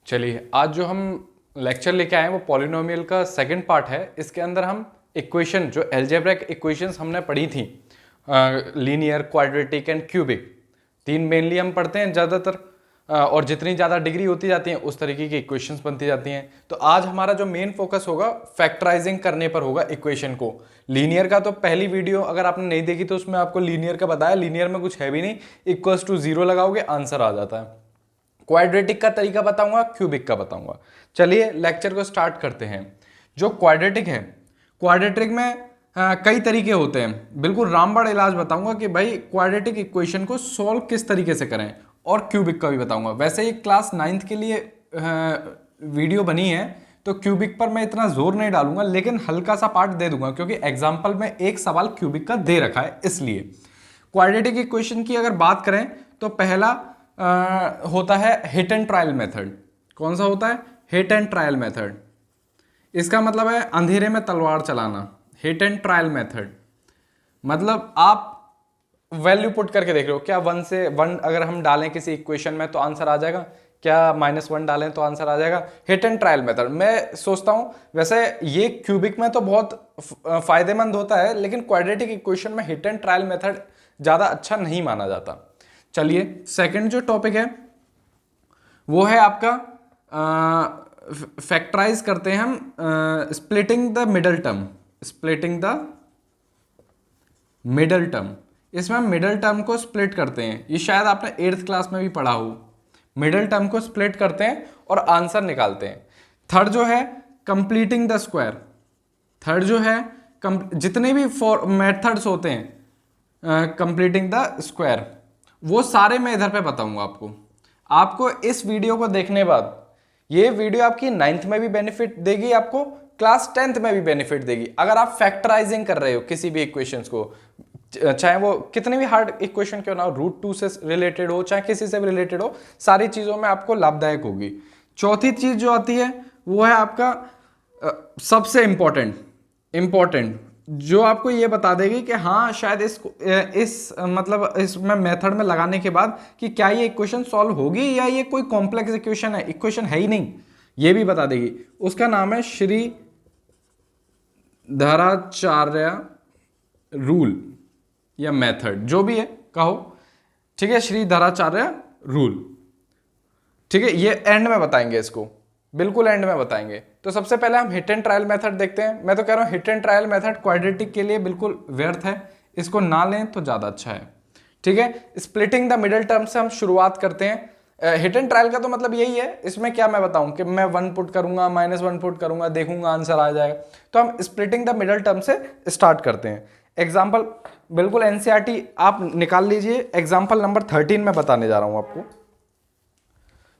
चलिए, आज जो हम लेक्चर लेके आए हैं वो पॉलिनोमियल का सेकंड पार्ट है। इसके अंदर हम इक्वेशन जो अलजेब्रिक इक्वेशंस हमने पढ़ी थी, लीनियर, क्वाड्रेटिक एंड क्यूबिक, तीन मेनली हम पढ़ते हैं ज़्यादातर, और जितनी ज़्यादा डिग्री होती जाती है उस तरीके की इक्वेशंस बनती जाती हैं। तो आज हमारा जो मेन फोकस होगा फैक्टराइजिंग करने पर होगा इक्वेशन को। लीनियर का तो पहली वीडियो अगर आपने नहीं देखी तो उसमें आपको लीनियर का बताया, लीनियर में कुछ है भी नहीं, इक्वल्स टू जीरो लगाओगे आंसर आ जाता है। क्वाड्रेटिक का तरीका बताऊंगा, क्यूबिक का बताऊंगा। चलिए लेक्चर को स्टार्ट करते हैं। जो क्वाड्रेटिक है, क्वाड्रेटिक में कई तरीके होते हैं। बिल्कुल रामबाण इलाज बताऊंगा कि भाई क्वाड्रेटिक इक्वेशन को सॉल्व किस तरीके से करें, और क्यूबिक का भी बताऊंगा। वैसे ये क्लास 9th के लिए वीडियो बनी है तो क्यूबिक पर मैं इतना जोर नहीं डालूंगा, लेकिन हल्का सा पार्ट दे दूंगा क्योंकि एग्जाम्पल में एक सवाल क्यूबिक का दे रखा है। इसलिए क्वाड्रेटिक इक्वेशन की अगर बात करें तो पहला होता है हिट एंड ट्रायल मेथड। कौन सा होता है? Hit and trial method. इसका मतलब है अंधेरे में तलवार चलाना। हिट एंड ट्रायल मेथड मतलब आप वैल्यू पुट करके देख रहे हो, क्या 1 से 1 अगर हम डालें किसी इक्वेशन में तो आंसर आ जाएगा, क्या -1 डालें तो आंसर आ जाएगा। हिट एंड ट्रायल मेथड मैं सोचता हूं वैसे ये क्यूबिक में तो बहुत फायदेमंद होता है, लेकिन क्वाड्रेटिक इक्वेशन में हिट एंड ट्रायल मेथड ज्यादा अच्छा नहीं माना जाता। चलिए सेकंड जो टॉपिक है वो है आपका फैक्टराइज करते हैं हम splitting the middle term. Splitting the middle term, इसमें हम मिडल टर्म को स्प्लिट करते हैं। ये शायद आपने 8th क्लास में भी पढ़ा हो। मिडल टर्म को स्प्लिट करते हैं और आंसर निकालते हैं। थर्ड जो है कंप्लीटिंग द स्क्वायर। थर्ड जो है जितने भी मेथड्स होते हैं कंप्लीटिंग द स्क्वायर, वो सारे मैं इधर पे बताऊंगा आपको इस वीडियो को देखने बाद। ये वीडियो आपकी 9th में भी बेनिफिट देगी, आपको क्लास 10th में भी बेनिफिट देगी। अगर आप फैक्टराइजिंग कर रहे हो किसी भी इक्वेशंस को, चाहे वो कितनी भी हार्ड इक्वेशन क्यों ना हो, √2 से रिलेटेड हो चाहे किसी से भी रिलेटेड हो, सारी चीजों में आपको लाभदायक होगी। चौथी चीज जो आती है वो है आपका सबसे इंपॉर्टेंट जो आपको ये बता देगी कि हाँ शायद इसमें मेथड में लगाने के बाद कि क्या ये इक्वेशन सॉल्व होगी या ये कोई कॉम्प्लेक्स इक्वेशन है ही नहीं, ये भी बता देगी। उसका नाम है श्रीधराचार्य रूल या मेथड, जो भी है कहो, ठीक है, श्रीधराचार्य रूल। ठीक है, ये एंड में बताएंगे, इसको बिल्कुल एंड में बताएंगे। तो सबसे पहले हम हिट एंड ट्रायल मेथड देखते हैं। मैं तो कह रहा हूं hit and trial method quadratic के लिए बिल्कुल व्यर्थ है, इसको ना लें तो ज्यादा अच्छा है। ठीक है, स्प्लिटिंग द मिडल टर्म से हम शुरुआत करते हैं। हिट एंड ट्रायल का तो मतलब यही है, इसमें क्या मैं बताऊं कि मैं 1 पुट करूंगा, -1 पुट करूंगा, देखूंगा आंसर आ जाएगा। तो हम स्प्लिटिंग द मिडल टर्म से स्टार्ट करते हैं। एग्जाम्पल बिल्कुल एनसीईआरटी आप निकाल लीजिए, एग्जाम्पल नंबर 13 में बताने जा रहा हूं आपको।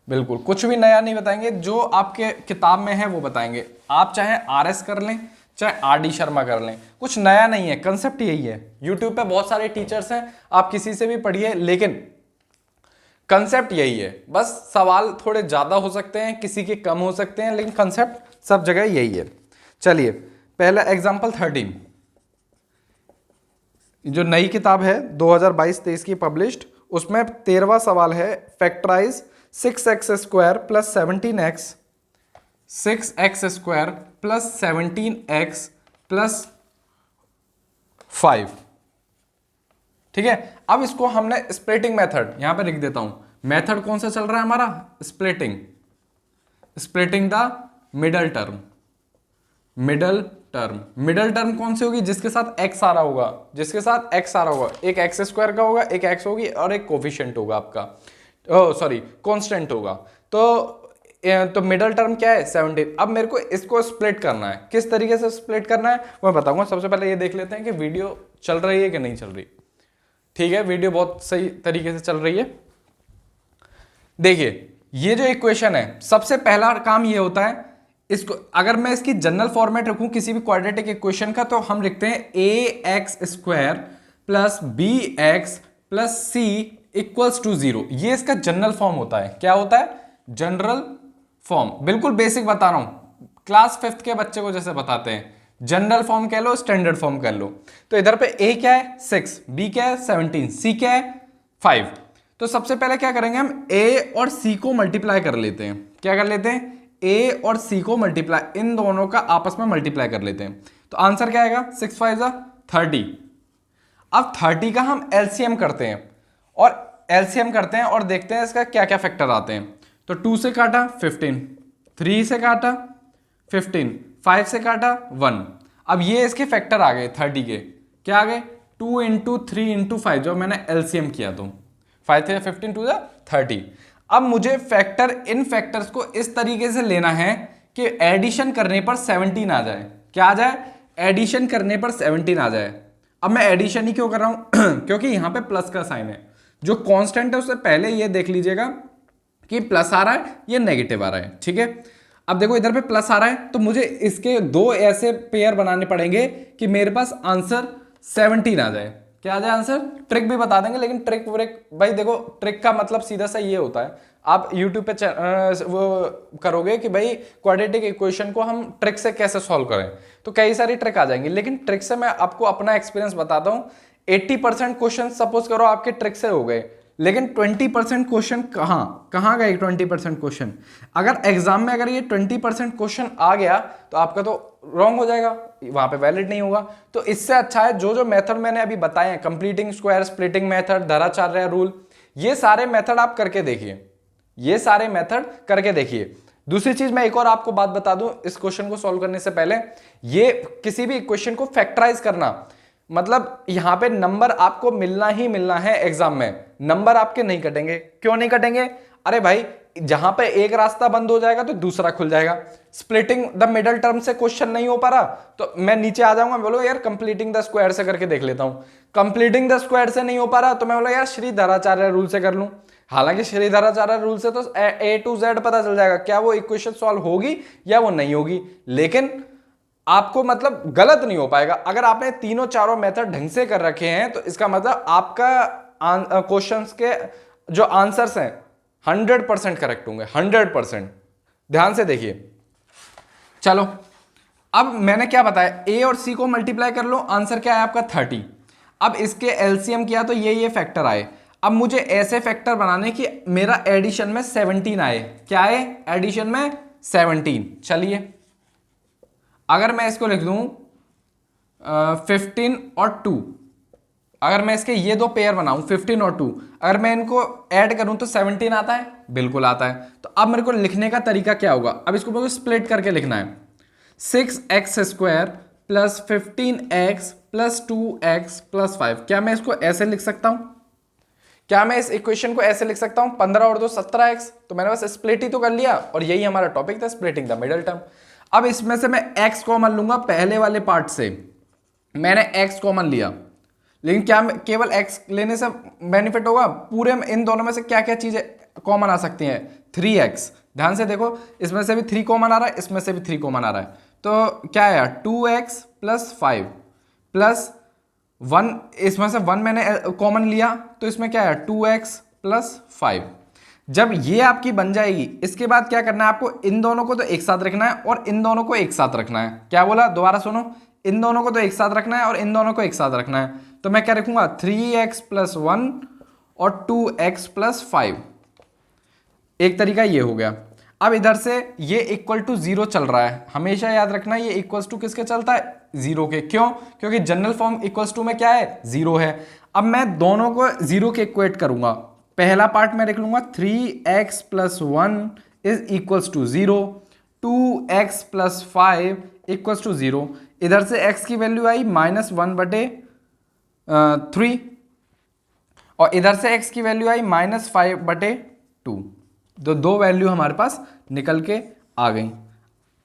बिल्कुल कुछ भी नया नहीं बताएंगे, जो आपके किताब में है वो बताएंगे। आप चाहे RS कर लें चाहे RD शर्मा कर लें, कुछ नया नहीं है, कंसेप्ट यही है। यूट्यूब पे बहुत सारे टीचर्स हैं, आप किसी से भी पढ़िए, लेकिन कंसेप्ट यही है। बस सवाल थोड़े ज्यादा हो सकते हैं, किसी के कम हो सकते हैं, लेकिन कंसेप्ट सब जगह यही है। चलिए पहला एग्जाम्पल 13, जो नई किताब है 2022-23 की पब्लिश्ड, उसमें 13वां सवाल है factorise 6x² + 17x, 6x² + 17x + 5। ठीक है, अब इसको हमने स्प्लिटिंग मेथड यहां पे लिख देता हूं। मेथड कौन सा चल रहा है हमारा? Splitting the middle term. Middle term कौन सी होगी? जिसके साथ x आ रहा होगा, एक x² का होगा, एक x होगी और एक कोफिशिएंट होगा आपका, कांस्टेंट होगा। तो मिडल टर्म क्या है? 17। अब मेरे को इसको स्प्लिट करना है। किस तरीके से स्प्लिट करना है मैं बताऊंगा। सबसे पहले ये देख लेते हैं कि वीडियो चल रही है कि नहीं चल रही। ठीक है, वीडियो बहुत सही तरीके से चल रही है। देखिए ये जो इक्वेशन है, सबसे पहला काम ये होता है, इसको अगर मैं इसकी जनरल फॉर्मेट रखूं किसी भी क्वाड्रेटिक इक्वेशन का, तो हम लिखते हैं ax² + bx + c = 0। ये इसका जनरल फॉर्म होता है। क्या होता है? General form. बिल्कुल बेसिक बता रहा हूं, क्लास 5th के बच्चे को जैसे बताते हैं। जनरल फॉर्म कह लो, स्टैंडर्ड फॉर्म कह लो। तो इधर पे a क्या है? 6, b क्या है? 17, c क्या है? 5। तो सबसे पहले क्या करेंगे, हम a और c को मल्टीप्लाई कर लेते हैं। क्या कर लेते हैं, ए और सी को मल्टीप्लाई, इन दोनों का आपस में मल्टीप्लाई कर लेते हैं। तो आंसर क्या आएगा, 6 5 30। अब 30 का हम एलसीएम करते हैं और देखते हैं इसका क्या क्या फैक्टर आते हैं। तो 2 से काटा 15, 3 से काटा 15, 5 से काटा 1। अब ये इसके फैक्टर आ गए 30 के, क्या आ गए, 2 इंटू 3 इंटू 5, जो मैंने एलसीएम किया तो 5 3 15 2 30। अब मुझे फैक्टर, इन फैक्टर्स को इस तरीके से लेना है कि एडिशन करने पर 17 आ जाए। क्या आ जाए, एडिशन करने पर 17 आ जाए। अब मैं एडिशन ही क्यों कर रहा हूं क्योंकि यहां पे प्लस का साइन है, जो कांस्टेंट है उससे पहले ये देख लीजिएगा कि प्लस आ रहा है, ये नेगेटिव आ रहा है, ठीक है। अब देखो इधर पे प्लस आ रहा है, तो मुझे इसके दो ऐसे पेयर बनाने पड़ेंगे कि मेरे पास आंसर 17 आ जाए। क्या आ जाए आंसर, ट्रिक भी बता देंगे, लेकिन ट्रिक व्रिक भाई देखो, ट्रिक का मतलब सीधा सा ये होता है, आप YouTube पे वो करोगे कि भाई क्वाड्रेटिक इक्वेशन को हम ट्रिक से कैसे सॉल्व करें, तो कई सारी ट्रिक आ जाएंगी, लेकिन ट्रिक से मैं आपको अपना एक्सपीरियंस बताता हूँ। 80% क्वेश्चन सपोज करो आपके ट्रिक से हो गए, लेकिन 20% क्वेश्चन कहाँ गए 20% क्वेश्चन। अगर एग्जाम में अगर ये 20% क्वेश्चन आ गया तो आपका तो रॉन्ग हो जाएगा, वहां पे वैलिड नहीं होगा। तो इससे अच्छा है जो जो मेथड मैंने अभी बताए हैं, completing square, splitting method, Dharacharya rule, ये सारे मेथड आप करके देखिए, ये सारे मेथड करके देखिए। दूसरी चीज मैं एक और आपको बात बता दूं इस क्वेश्चन को सॉल्व करने से पहले, ये किसी भी इक्वेशन को फैक्टराइज करना, मतलब यहां पे नंबर आपको मिलना ही मिलना है एग्जाम में, नंबर आपके नहीं कटेंगे। क्यों नहीं कटेंगे, अरे भाई जहां पे एक रास्ता बंद हो जाएगा तो दूसरा खुल जाएगा। स्प्लिटिंग द मिडल टर्म से क्वेश्चन नहीं हो पा रहा तो मैं नीचे आ जाऊंगा, बोलो यार कंप्लीटिंग द स्क्वायर से करके देख लेता हूं। कंप्लीटिंग द स्क्वायर से नहीं हो पा रहा तो मैं बोलो यार श्रीधराचार्य रूल से कर लूं। हालांकि श्रीधराचार्य रूल से तो A to Z पता चल जाएगा क्या वो इक्वेशन सॉल्व होगी या वो नहीं होगी, लेकिन आपको मतलब गलत नहीं हो पाएगा। अगर आपने तीनों चारों मेथड ढंग से कर रखे हैं तो इसका मतलब आपका क्वेश्चंस के जो आंसर्स हैं 100% करेक्ट होंगे, 100%। ध्यान से देखिए, चलो अब मैंने क्या बताया, ए और सी को मल्टीप्लाई कर लो, आंसर क्या है आपका 30। अब इसके एलसीएम किया तो ये फैक्टर आए। अब मुझे ऐसे फैक्टर बनाने कि मेरा एडिशन में 17 आए। क्या आए एडिशन में 17। चलिए अगर मैं इसको लिख दूं 15 और 2, अगर मैं इसके ये दो पेयर बनाऊं 15 और 2, अगर मैं इनको ऐड करूं तो 17 आता है, बिल्कुल आता है। तो अब मेरे को लिखने का तरीका क्या होगा, अब इसको मुझे स्प्लिट करके लिखना है। 6x square plus 15x plus 2x plus 5। क्या मैं इसको ऐसे लिख सकता हूं, क्या मैं इस इक्वेशन को ऐसे लिख सकता हूं 15 और 2 17x। तो मैंने बस स्प्लिट ही तो कर लिया, और यही हमारा टॉपिक था, स्प्लिटिंग द मिडिल टर्म। अब इसमें से मैं x कॉमन लूंगा, पहले वाले पार्ट से मैंने x कॉमन लिया, लेकिन क्या केवल x लेने से बेनिफिट होगा, पूरे इन दोनों में से क्या क्या चीजें कॉमन आ सकती हैं, 3x। ध्यान से देखो, इसमें से भी 3 कॉमन आ रहा है, इसमें से भी 3 कॉमन आ रहा है, तो क्या आया 2x प्लस 5 प्लस 1, इसमें से 1 मैंने कॉमन लिया तो इसमें क्या है 2x प्लस 5। जब ये आपकी बन जाएगी, इसके बाद क्या करना है आपको, इन दोनों को तो एक साथ रखना है और इन दोनों को एक साथ रखना है। क्या बोला, दोबारा सुनो, इन दोनों को तो एक साथ रखना है और इन दोनों को एक साथ रखना है। तो मैं क्या रखूंगा 3x प्लस 1 और 2x प्लस 5। एक तरीका ये हो गया। अब इधर से ये इक्वल टू 0 चल रहा है, हमेशा याद रखना ये इक्वल्स टू किसके चलता है, 0 के। क्यों, क्योंकि जनरल फॉर्म इक्वल्स टू में क्या है 0 है। अब मैं दोनों को 0 के इक्वेट करूंगा, पहला पार्ट में लिख लूंगा 3x plus 1 is equals to 0, 2x plus 5 equals to 0। इधर से x की वैल्यू आई -1/3 और इधर से x की वैल्यू आई -5/2। तो दो वैल्यू हमारे पास निकल के आ गई।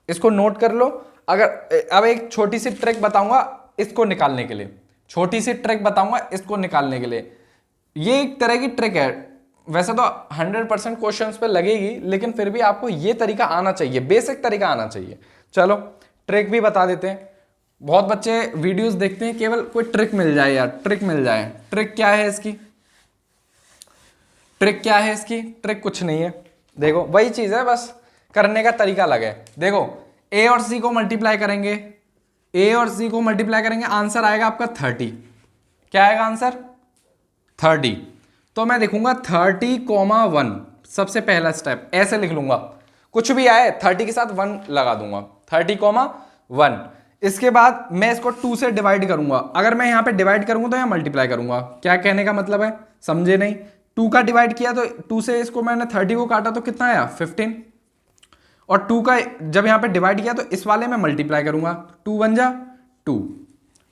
इसको नोट कर लो। अगर अब एक छोटी सी ट्रिक बताऊंगा इसको निकालने के लिए, छोटी सी ट्रिक बताऊंगा इसको निकालने के लिए। ये एक तरह की ट्रिक है, वैसे तो 100% क्वेश्चंस पे लगेगी, लेकिन फिर भी आपको ये तरीका आना चाहिए, बेसिक तरीका आना चाहिए। चलो ट्रिक भी बता देते हैं। बहुत बच्चे वीडियोस देखते हैं केवल कोई ट्रिक मिल जाए यार, ट्रिक मिल जाए। ट्रिक क्या है इसकी, ट्रिक क्या है इसकी, ट्रिक कुछ नहीं है। देखो वही चीज है, बस करने का तरीका अलग है। देखो a और c को मल्टीप्लाई करेंगे, a और c को मल्टीप्लाई करेंगे, आंसर आएगा आपका 30। क्या आएगा आंसर 30। तो मैं लिखूंगा 30, 1, सबसे पहला स्टेप ऐसे लिख लूंगा। कुछ भी आए 30 के साथ 1 लगा दूंगा, 30,1। इसके बाद मैं इसको 2 से डिवाइड करूंगा। अगर मैं यहाँ पे डिवाइड करूंगा तो यहाँ मल्टीप्लाई करूंगा। क्या कहने का मतलब है, समझे नहीं? 2 का डिवाइड किया तो 2 से इसको मैंने 30 को काटा तो कितना आया 15, और 2 का जब यहाँ पे डिवाइड किया तो इस वाले में मल्टीप्लाई करूंगा, 2 1 जा 2,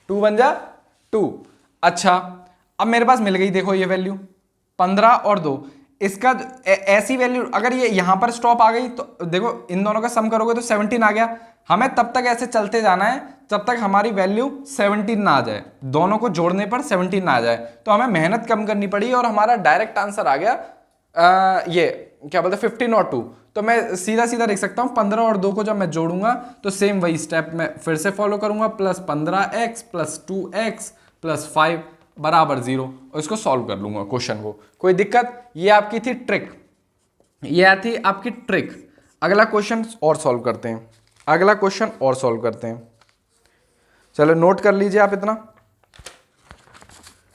2 1 जा 2। अच्छा, अब मेरे पास मिल गई, देखो ये वैल्यू 15 और 2। इसका ऐसी वैल्यू अगर ये यहां पर स्टॉप आ गई तो देखो इन दोनों का सम करोगे तो 17 आ गया। हमें तब तक ऐसे चलते जाना है जब तक हमारी वैल्यू 17 ना आ जाए, दोनों को जोड़ने पर 17 ना आ जाए। तो हमें मेहनत कम करनी पड़ी और हमारा डायरेक्ट आंसर आ गया ये क्या बोलते हैं 15 और 2। तो मैं सीधा सीधा लिख सकता हूं 15 और 2 को जब मैं जोड़ूंगा तो सेम वही स्टेप मैं फिर से फॉलो करूंगा, plus 15x plus 2x plus 5 बराबर 0, और इसको सॉल्व कर लूंगा क्वेश्चन को। कोई दिक्कत? ये आपकी थी ट्रिक, ये थी आपकी ट्रिक। अगला क्वेश्चन और सॉल्व करते हैं, अगला क्वेश्चन और सॉल्व करते हैं। चलो नोट कर लीजिए, आप इतना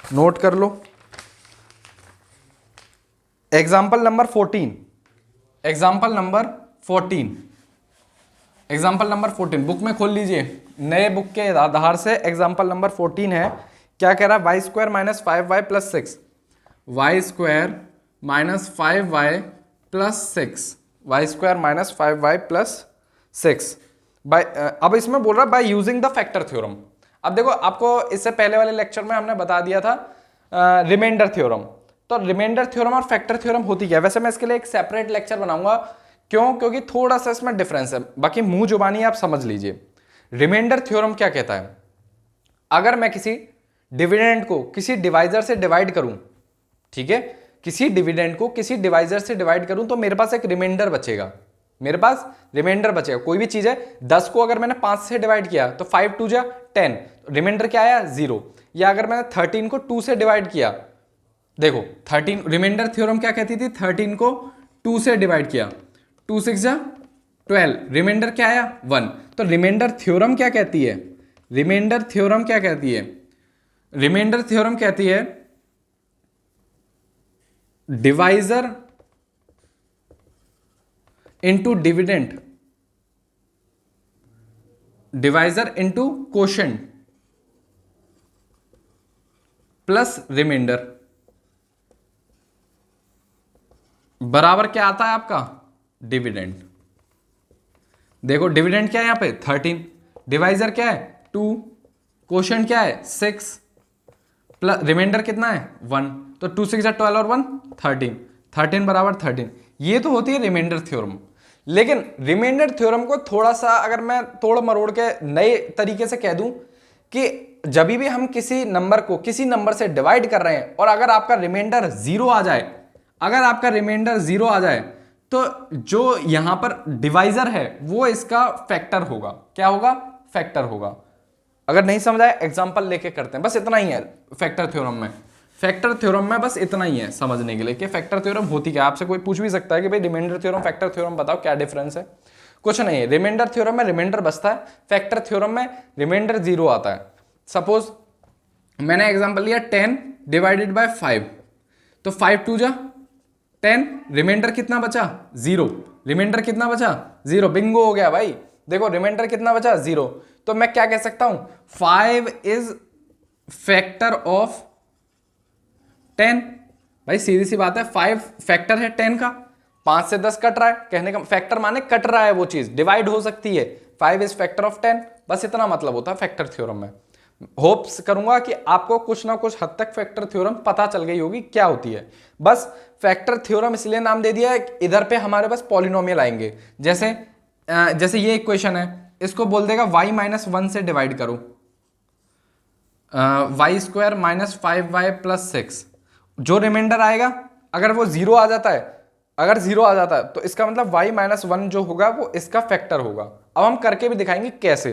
नोट कर लो। Example number 14, example number 14, example number 14 book में खोल लीजिए, नए बुक के आधार से एग्जाम्पल नंबर 14 है। क्या कह रहा है? Y square minus 5y plus 6, y square minus 5y plus 6, y square minus 5y plus 6 by, अब इसमें बोल रहा है by using the factor theorem. अब देखो आपको इससे पहले वाले लेक्चर में हमने बता दिया था रिमाइंडर थ्योरम। तो रिमाइंडर थ्योरम और फैक्टर थ्योरम होती क्या है? वैसे मैं इसके लिए एक सेपरेट लेक्चर बनाऊंगा, क्यों? क्योंकि थोड़ा सा इसमें डिफरेंस है, बाकी मुंह जुबानी आप समझ लीजिए। रिमाइंडर थ्योरम क्या कहता है? अगर मैं किसी डिविडेंड को किसी डिवाइजर से डिवाइड करूं, ठीक है, किसी डिविडेंड को किसी डिवाइजर से डिवाइड करूं तो मेरे पास एक रिमाइंडर बचेगा, मेरे पास रिमाइंडर बचेगा। कोई भी चीज है, 10 को अगर मैंने 5 से डिवाइड किया तो 5 2 जा 10, रिमाइंडर क्या आया 0। या अगर मैंने 13 को 2 से डिवाइड किया, देखो 13, रिमाइंडर थ्योरम क्या कहती थी? 13 को 2 से डिवाइड किया, 2 6 जा 12, रिमाइंडर क्या आया 1। तो रिमाइंडर थ्योरम क्या कहती है? रिमाइंडर थ्योरम क्या कहती है? रिमाइंडर थ्योरम कहती है divisor into dividend, divisor into quotient plus remainder बराबर क्या आता है आपका? डिविडेंड। देखो डिविडेंड क्या है यहाँ पे 13, डिवाइजर क्या है 2, कोशेंट क्या है 6, प्लस रिमाइंडर कितना है 1। तो 2 6 जा 12 और 1 13, 13 बराबर 13। ये तो होती है रिमाइंडर थ्योरम। लेकिन रिमाइंडर थ्योरम को थोड़ा सा अगर मैं तोड़ मरोड़ के नए तरीके से कह दूं कि जब भी हम किसी नंबर को किसी नंबर से डिवाइड कर रहे हैं और अगर आपका रिमाइंडर 0 आ जाए, अगर आपका रिमाइंडर 0 आ जाए तो जो यहां पर डिवाइजर है वो इसका फैक्टर होगा। क्या होगा? फैक्टर होगा। अगर नहीं समझ आए एग्जांपल लेके करते हैं, बस इतना ही है फैक्टर थ्योरम में। फैक्टर थ्योरम में बस इतना ही है समझने के लिए कि फैक्टर थ्योरम होती क्या। आपसे कोई पूछ भी सकता है कि भाई रिमाइंडर थ्योरम फैक्टर थ्योरम बताओ क्या डिफरेंस है। कुछ नहीं है, रिमाइंडर थ्योरम में रिमाइंडर बचता है, फैक्टर थ्योरम में रिमाइंडर 0 आता है। सपोज मैंने एग्जांपल लिया 10 डिवाइडेड बाय 5, तो 5 2 जा 10, रिमाइंडर कितना बचा 0, रिमाइंडर कितना बचा 0, बिंगो हो गया भाई। देखो रिमाइंडर कितना बचा 0, तो मैं क्या कह सकता हूं 5 इज फैक्टर ऑफ 10। भाई सीधी सी बात है, 5 फैक्टर है 10 का, 5 से 10 कट रहा है, कहने का फैक्टर माने कट रहा है, वो चीज डिवाइड हो सकती है। 5 इज फैक्टर ऑफ 10, बस इतना मतलब होता है फैक्टर थ्योरम में। होप्स करूंगा कि आपको कुछ ना कुछ हद तक फैक्टर थ्योरम पता चल गई होगी क्या होती है। बस फैक्टर थ्योरम इसलिए नाम दे दिया है, इधर पे हमारे पास पॉलिनोमियल आएंगे। जैसे ये इक्वेशन है, इसको बोल देगा y माइनस 1 से डिवाइड करो, Y square minus 5y plus 6। जो रिमाइंडर आएगा अगर वो 0 आ जाता है, अगर 0 आ जाता है तो इसका मतलब y माइनस 1 जो होगा वो इसका फैक्टर होगा। अब हम करके भी दिखाएंगे कैसे,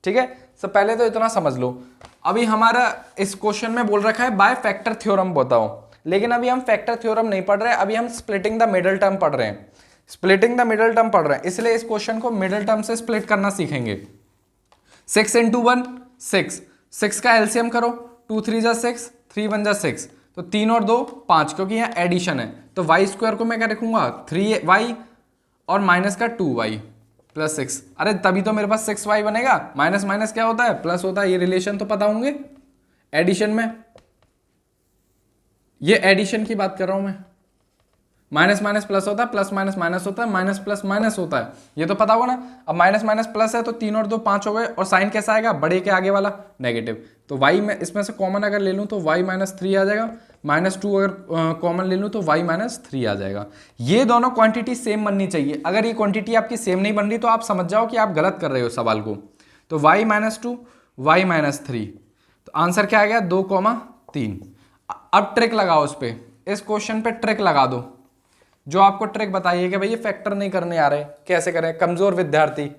ठीक है। सब पहले तो इतना समझ लो, अभी हमारा इस क्वेश्चन में बोल रखा है बाय फैक्टर थ्योरम बताओ, लेकिन अभी हम फैक्टर थ्योरम नहीं पढ़ रहे, अभी हम स्प्लिटिंग द मिडल टर्म पढ़ रहे हैं। स्प्लिटिंग द मिडल टर्म पढ़ रहे हैं, इसलिए इस क्वेश्चन को मिडल टर्म से स्प्लिट करना सीखेंगे। 6 इंटू 1 6, 6 का एलसीएम करो, 2 3 जा 6, 3 1 जा 6, तो 3 और 2 5, क्योंकि यहाँ एडिशन है। तो वाई स्क्वायर को मैं क्या रखूंगा 3y, और माइनस का 2y प्लस 6। अरे तभी तो मेरे पास 6y बनेगा। माइनस माइनस क्या होता है, प्लस होता है। ये रिलेशन तो पता होंगे एडिशन में, ये एडिशन की बात कर रहा हूं मैं। माइनस माइनस प्लस होता है, प्लस माइनस माइनस होता है, माइनस प्लस माइनस होता है, ये तो पता होगा ना। अब माइनस माइनस प्लस है तो 3 और 2 5 हो गए, और साइन कैसा आएगा, बड़े के आगे वाला नेगेटिव। तो y में इसमें से कॉमन अगर ले लूँ तो y माइनस 3 आ जाएगा, -2 अगर कॉमन ले लूँ तो y माइनस 3 आ जाएगा। ये दोनों क्वांटिटी सेम बननी चाहिए। अगर ये क्वांटिटी आपकी सेम नहीं बन रही तो आप समझ जाओ कि आप गलत कर रहे हो सवाल को। तो y माइनस 2 y माइनस 3, तो आंसर क्या आ गया 2,3। अब ट्रिक लगाओ उस पर, इस क्वेश्चन पे ट्रिक लगा दो। जो आपको ट्रिक बताइए कि भाई ये फैक्टर नहीं करने आ रहे, कैसे करें। कमजोर विद्यार्थी,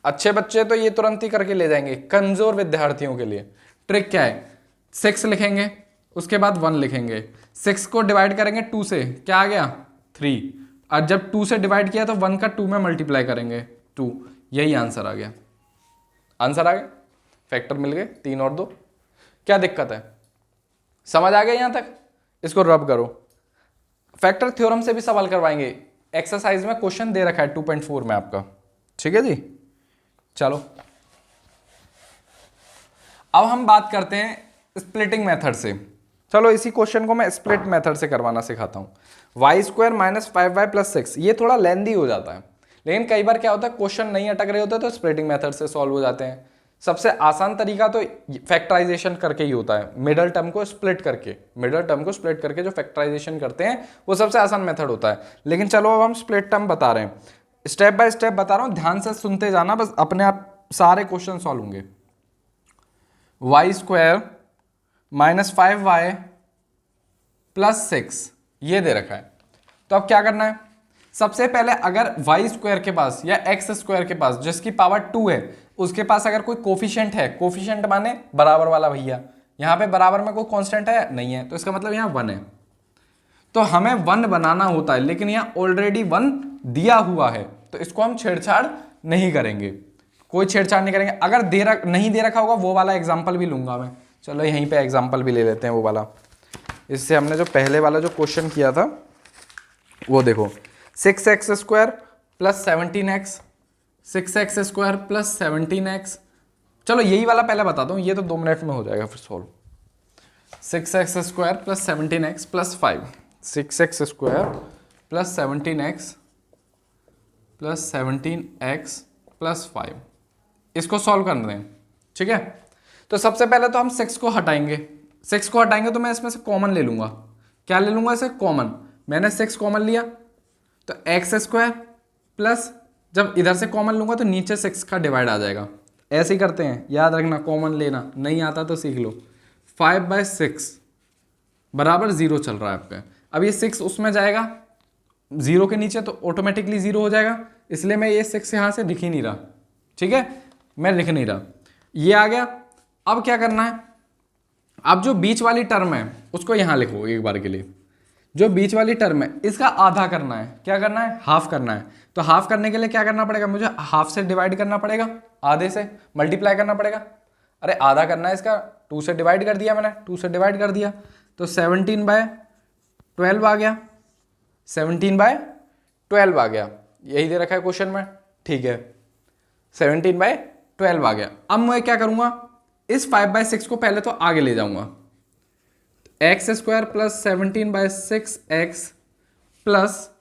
अच्छे बच्चे तो ये तुरंत ही करके ले जाएंगे, कमजोर विद्यार्थियों के लिए ट्रिक क्या है, 6 लिखेंगे, उसके बाद 1 लिखेंगे, 6 को डिवाइड करेंगे 2 से, क्या आ गया 3, और जब 2 से डिवाइड किया तो 1 का 2 में मल्टीप्लाई करेंगे 2, यही आंसर आ गया। आंसर आ गया, फैक्टर मिल गए 3 और 2। क्या दिक्कत है, समझ आ गया यहां तक। इसको रब करो। फैक्टर थ्योरम से भी सवाल करवाएंगे, एक्सरसाइज में क्वेश्चन दे रखा है 2.4 में आपका, ठीक है जी। चलो अब हम बात करते हैं स्प्लिटिंग मेथड से। चलो इसी क्वेश्चन को मैं स्प्लिट मेथड से करवाना सिखाता हूं। y² माइनस 5y प्लस 6, ये थोड़ा लेंदी हो जाता है, लेकिन कई बार क्या होता है क्वेश्चन नहीं अटक रहे होते तो स्प्लिटिंग मेथड से सॉल्व हो जाते हैं। सबसे आसान तरीका तो फैक्टराइजेशन करके ही होता है, मिडल टर्म को स्प्लिट करके जो फैक्टराइजेशन करते हैं वो सबसे आसान मेथड होता है। लेकिन चलो अब हम स्प्लिट टर्म बता रहे हैं, स्टेप बाय स्टेप बता रहा हूं, ध्यान से सुनते जाना, बस अपने आप सारे क्वेश्चन सॉल्व होंगे। y² माइनस 5y प्लस 6 ये दे रखा है, तो अब क्या करना है। सबसे पहले अगर y² के पास या x² के पास जिसकी पावर 2 है उसके पास अगर कोई कोफिशिएंट है, कोफिशिएंट माने बराबर वाला भैया, यहाँ पे बराबर में कोई कांस्टेंट है नहीं है, तो इसका मतलब यहाँ 1 है, तो हमें 1 बनाना होता है, लेकिन यहाँ ऑलरेडी 1 दिया हुआ है, तो इसको हम छेड़छाड़ नहीं करेंगे, कोई छेड़छाड़ नहीं करेंगे। अगर नहीं दे रखा होगा वो वाला एग्जाम्पल भी लूंगा मैं। चलो यहीं पे एग्जाम्पल भी ले लेते हैं वो वाला। इससे हमने जो पहले वाला जो क्वेश्चन किया था वो देखो, 6x² plus 17x, 6x² plus 17x। चलो यही वाला पहले बताता हूँ, ये तो 2 मिनट में हो जाएगा फिर solve. 6x² plus 17x plus 5, 6x² plus 17x plus 17x plus 5, इसको सॉल्व करना है, ठीक है। तो सबसे पहले तो हम 6 को हटाएंगे, 6 को हटाएंगे तो मैं इसमें से कॉमन ले लूंगा। क्या ले लूंगा इसे कॉमन, मैंने 6 कॉमन लिया तो x² प्लस, जब इधर से कॉमन लूंगा तो नीचे 6 का डिवाइड आ जाएगा। ऐसे ही करते हैं, याद रखना, कॉमन लेना, नहीं आता तो सीख लो। 5/6 बराबर 0 चल रहा है आपका। अब ये 6 उसमें जाएगा 0 के नीचे तो ऑटोमेटिकली 0 हो जाएगा, इसलिए मैं ये 6 यहाँ से लिख ही नहीं रहा, ठीक है, मैं लिख नहीं रहा, ये आ गया। अब क्या करना है, अब जो बीच वाली टर्म है उसको यहाँ लिखो एक बार के लिए। जो बीच वाली टर्म है इसका आधा करना है, क्या करना है, हाफ करना है। तो हाफ करने के लिए क्या करना पड़ेगा, मुझे हाफ से डिवाइड करना पड़ेगा, आधे से मल्टीप्लाई करना पड़ेगा। अरे आधा करना है इसका, 2 से डिवाइड कर दिया मैंने, 2 से डिवाइड कर दिया तो 17/12 आ गया, 17/12 आ गया, यही दे रखा है क्वेश्चन में, ठीक है, 17/12 आ गया। अब मैं क्या करूंगा, इस 5/6 को पहले तो आगे ले जाऊंगा, x² प्लस 17/6x प्लस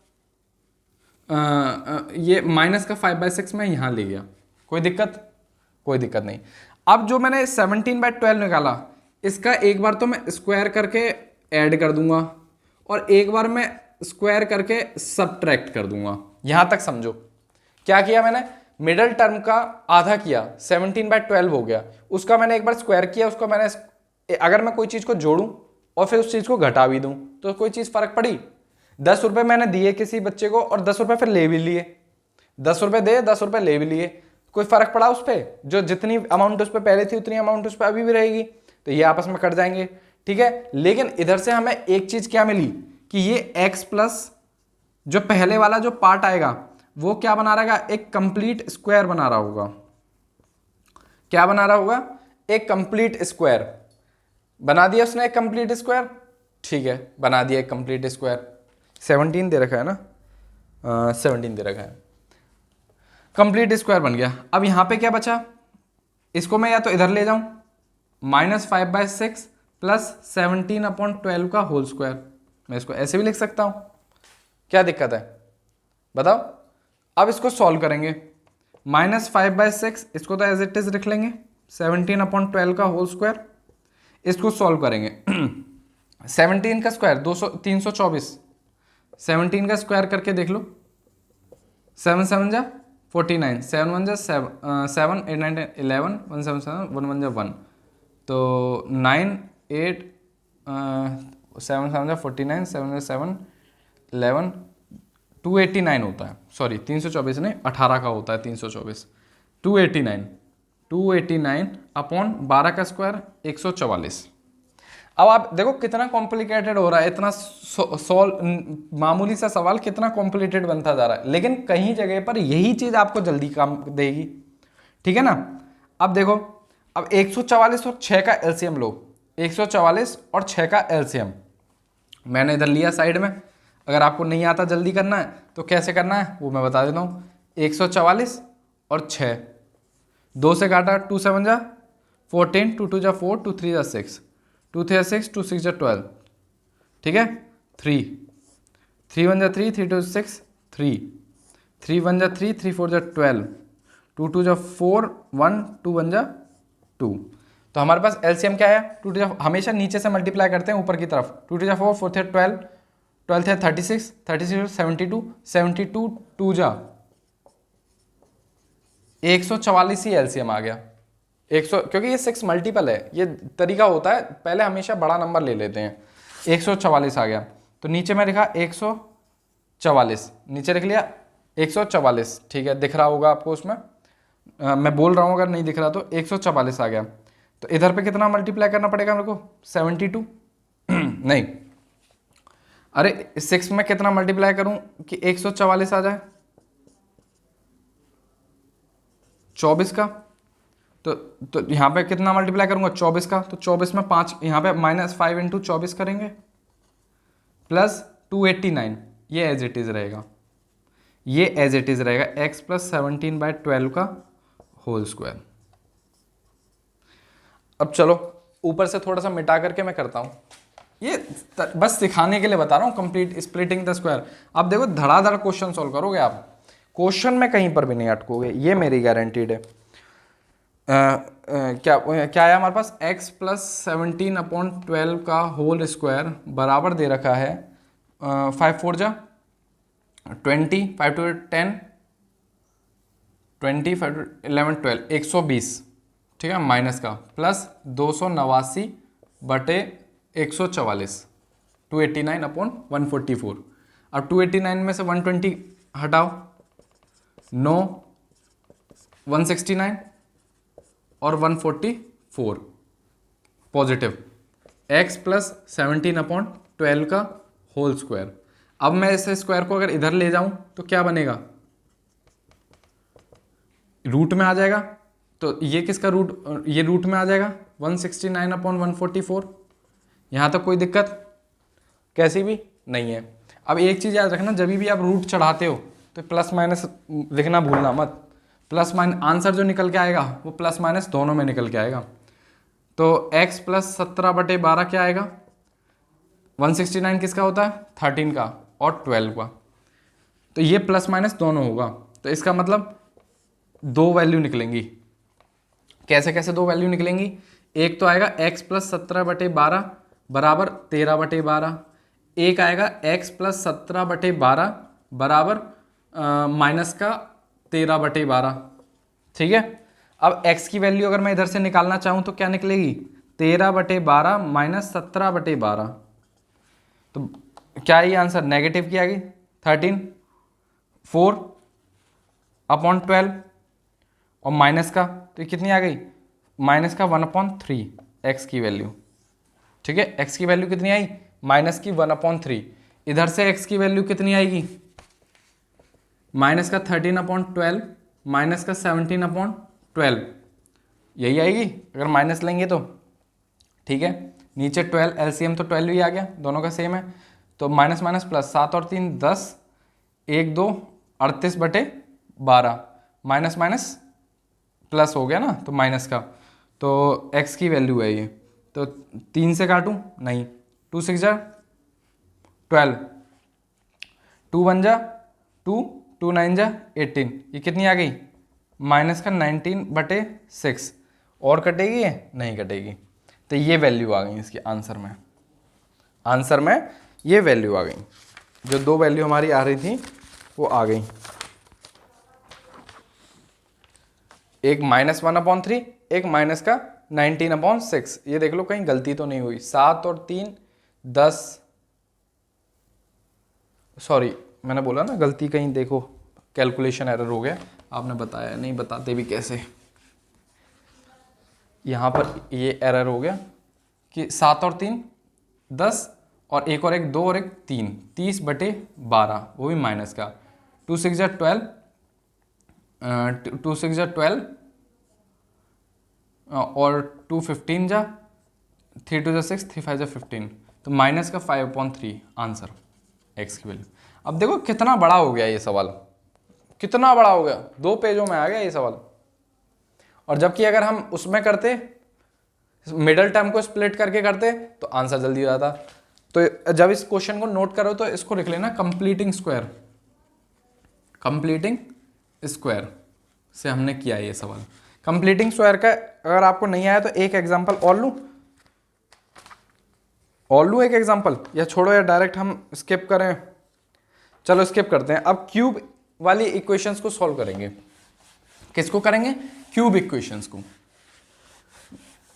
ये माइनस का 5/6 में यहां ले गया, कोई दिक्कत, कोई दिक्कत नहीं। अब जो मैंने 17/12 निकाला इसका एक बार तो मैं स्क्वायर करके ऐड कर दूंगा और एक बार मैं स्क्वायर करके सब्ट्रैक्ट कर दूंगा। यहां तक समझो, क्या किया मैंने, मिडल टर्म का आधा किया, 17/12 हो गया, उसका मैंने एक बार स्क्वायर किया, उसको मैंने, अगर मैं कोई चीज को जोड़ूं और फिर उस चीज को घटा भी दूं तो कोई चीज फर्क पड़ी। 10 रुपए मैंने दिए किसी बच्चे को और 10 रुपए फिर ले भी लिए, 10 रुपए दे 10 रुपए ले भी लिए, कोई फर्क पड़ा उस पर, जो जितनी अमाउंट उस पर पहले थी उतनी अमाउंट उस पर अभी भी रहेगी, तो ये आपस में कट जाएंगे, ठीक है। लेकिन इधर से हमें एक चीज क्या मिली कि ये x प्लस जो पहले वाला जो पार्ट आएगा वो क्या बना रहेगा, एक कंप्लीट स्क्वायर बना रहा होगा। क्या बना रहा होगा, एक कंप्लीट स्क्वायर बना दिया उसने, एक कंप्लीट स्क्वायर, ठीक है, बना दिया एक कंप्लीट स्क्वायर। 17 दे रखा है ना, 17 दे रखा है। कंप्लीट स्क्वायर बन गया। अब यहाँ पे क्या बचा, इसको मैं या तो इधर ले जाऊं, -5/6 प्लस 17/12 का होल स्क्वायर, मैं इसको ऐसे भी लिख सकता हूं, क्या दिक्कत है बताओ। अब इसको सॉल्व करेंगे, -5/6 इसको तो एज इट इज लिख लेंगे, 17/12 का होल स्क्वायर, इसको सॉल्व करेंगे। 17 का स्क्वायर 324, 17 का स्क्वायर करके देख लो, 7 7 जा 49, 7 1 जा 7 8 9 10 11 1 7 7 1 1 जा 1, तो 9 8 7 7 जा 49, 7 जा 7 11 289 होता है, सॉरी 324 नहीं 18 का होता है 324, 289 अपॉन 12 का स्क्वायर 144। अब आप देखो कितना कॉम्प्लिकेटेड हो रहा है, इतना सॉल्व मामूली सा सवाल कितना कॉम्प्लिकेटेड बनता जा रहा है, लेकिन कहीं जगह पर यही चीज आपको जल्दी काम देगी, ठीक है ना। अब देखो, अब 144 और 6 का एलसीएम लो, 144 और 6 का एलसीएम मैंने इधर लिया साइड में। अगर आपको नहीं आता जल्दी करना है तो कैसे करना है वो मैं बता देता हूँ। 144 और 6, 2 से काटा, 2 7 जा 14, 2 2 जा 4, 2 3 जा 6, 2 3 जा 6, 2 6 जा 12, ठीक है। 3 3 1 जा 3, 3 2 6, 3 3 1 जा 3, 3 4 जा 12, 2 2 जा 4, 1 2 1 जा 2। तो हमारे पास एलसीएम क्या है, 2 2 जा, हमेशा नीचे से मल्टीप्लाई करते हैं ऊपर की तरफ, 2 2 जा 4, 4 थे 12, 12 थे 36, 36 72, 72 2 जा 144 ही एलसीएम आ गया। 100, क्योंकि ये 6 मल्टीपल है, ये तरीका होता है, पहले हमेशा बड़ा नंबर ले लेते हैं। 144 आ गया, तो नीचे मैं लिखा 144, नीचे लिख लिया 144, ठीक है, दिख रहा होगा आपको उसमें, मैं बोल रहा हूँ, अगर नहीं दिख रहा तो 144 आ गया। तो इधर पे कितना मल्टीप्लाई करना पड़ेगा मेरे को, 72 नहीं, अरे 6 में कितना मल्टीप्लाई करूं कि 144 आ जाए, 24 का, तो यहाँ पे कितना मल्टीप्लाई करूंगा 24 का, तो 24 में 5, यहाँ पे -5 × 24 करेंगे, प्लस 289, ये एज इट इज रहेगा, ये एज इट इज रहेगा x प्लस 17/12 का होल स्क्वायर। अब चलो ऊपर से थोड़ा सा मिटा करके मैं करता हूँ, ये बस सिखाने के लिए बता रहा हूँ, कंप्लीट स्प्लिटिंग द स्क्वायर। अब देखो धड़ाधड़ क्वेश्चन सॉल्व करोगे आप, क्वेश्चन में कहीं पर भी नहीं अटकोगे, ये मेरी गारंटीड है। क्या क्या है हमारे पास, x प्लस 17/12 का होल स्क्वायर बराबर दे रखा है 5 4 जा 20, 5 2 10, 20 5 11 12, 120, ठीक है, माइनस का, प्लस 289 बटे 144, 289/144। अब 289 में से 120 हटाओ, 9 169 और 144 पॉजिटिव, x प्लस 17/12 का होल स्क्वायर। अब मैं इस स्क्वायर को अगर इधर ले जाऊं तो क्या बनेगा, रूट में आ जाएगा, तो ये किसका रूट, ये रूट में आ जाएगा 169/144। यहाँ तक कोई दिक्कत कैसी भी नहीं है। अब एक चीज़ याद रखना, जब भी आप रूट चढ़ाते हो तो प्लस माइनस लिखना भूलना मत, प्लस माइनस आंसर जो निकल के आएगा वो प्लस माइनस दोनों में निकल के आएगा। तो x प्लस 17/12 क्या आएगा, 169 किसका होता है 13 का और 12 का, तो ये प्लस माइनस दोनों होगा, तो इसका मतलब दो वैल्यू निकलेंगी। कैसे कैसे दो वैल्यू निकलेंगी, एक तो आएगा x प्लस 17/12 बराबर 13/12, एक आएगा x प्लस 17/12 बराबर माइनस का 13/12, ठीक है। अब x की वैल्यू अगर मैं इधर से निकालना चाहूँ तो क्या निकलेगी, 13/12 माइनस 17/12, तो क्या ये आंसर नेगेटिव की आ गई 13, 4/12 और माइनस का, तो ये कितनी आ गई, माइनस का 1/3 x की वैल्यू, ठीक है। x की वैल्यू कितनी आई, माइनस की 1/3, इधर से x की वैल्यू कितनी आएगी, माइनस का 13/12 माइनस का 17/12, यही आएगी अगर माइनस लेंगे तो, ठीक है। नीचे 12 एलसीएम तो 12 ही आ गया, दोनों का सेम है, तो माइनस माइनस प्लस, 7 और 3 10, 1 2 38/12 माइनस माइनस प्लस हो गया ना, तो माइनस का, तो x की वैल्यू है ये, तो 3 से काटूं नहीं, 2 6 जा 12, 2 1 जा 2, 2 9 जा 18, ये कितनी आ गई माइनस का 19/6। और कटेगी ये नहीं कटेगी, तो ये वैल्यू आ गई इसकी आंसर में। आंसर में ये वैल्यू आ गई, जो दो वैल्यू हमारी आ रही थी वो आ गई, एक -1/3, एक माइनस का 19/6। ये देख लो कहीं गलती तो नहीं हुई, 7 और 3 10, सॉरी मैंने बोला ना गलती कहीं, देखो कैलकुलेशन एरर हो गया, आपने बताया नहीं, बताते भी कैसे। यहाँ पर ये एरर हो गया कि 7 और 3 10, और एक और एक 2 और एक 3, 30/12, वो भी माइनस का, 2 6 जा 12, 2 6 जा 12, और 2 15 जा, 3 2 जा 6, 3 5 जा 15, तो माइनस का 5/3 आंसर x की वैल्यू। अब देखो कितना बड़ा हो गया ये सवाल, कितना बड़ा हो गया, 2 पेजों में आ गया ये सवाल। और जबकि अगर हम उसमें करते, मिडल टर्म को स्प्लिट करके करते, तो आंसर जल्दी हो जाता। तो जब इस क्वेश्चन को नोट करो तो इसको लिख लेना कंप्लीटिंग स्क्वायर, कंप्लीटिंग स्क्वायर से हमने किया ये सवाल। कंप्लीटिंग स्क्वायर का अगर आपको नहीं आया तो एक एग्जांपल और लूँ एक एग्जांपल, या छोड़ो या डायरेक्ट हम स्किप करें, चलो स्किप करते हैं। अब क्यूब वाली इक्वेशंस को सॉल्व करेंगे। किसको करेंगे? क्यूब इक्वेशंस को,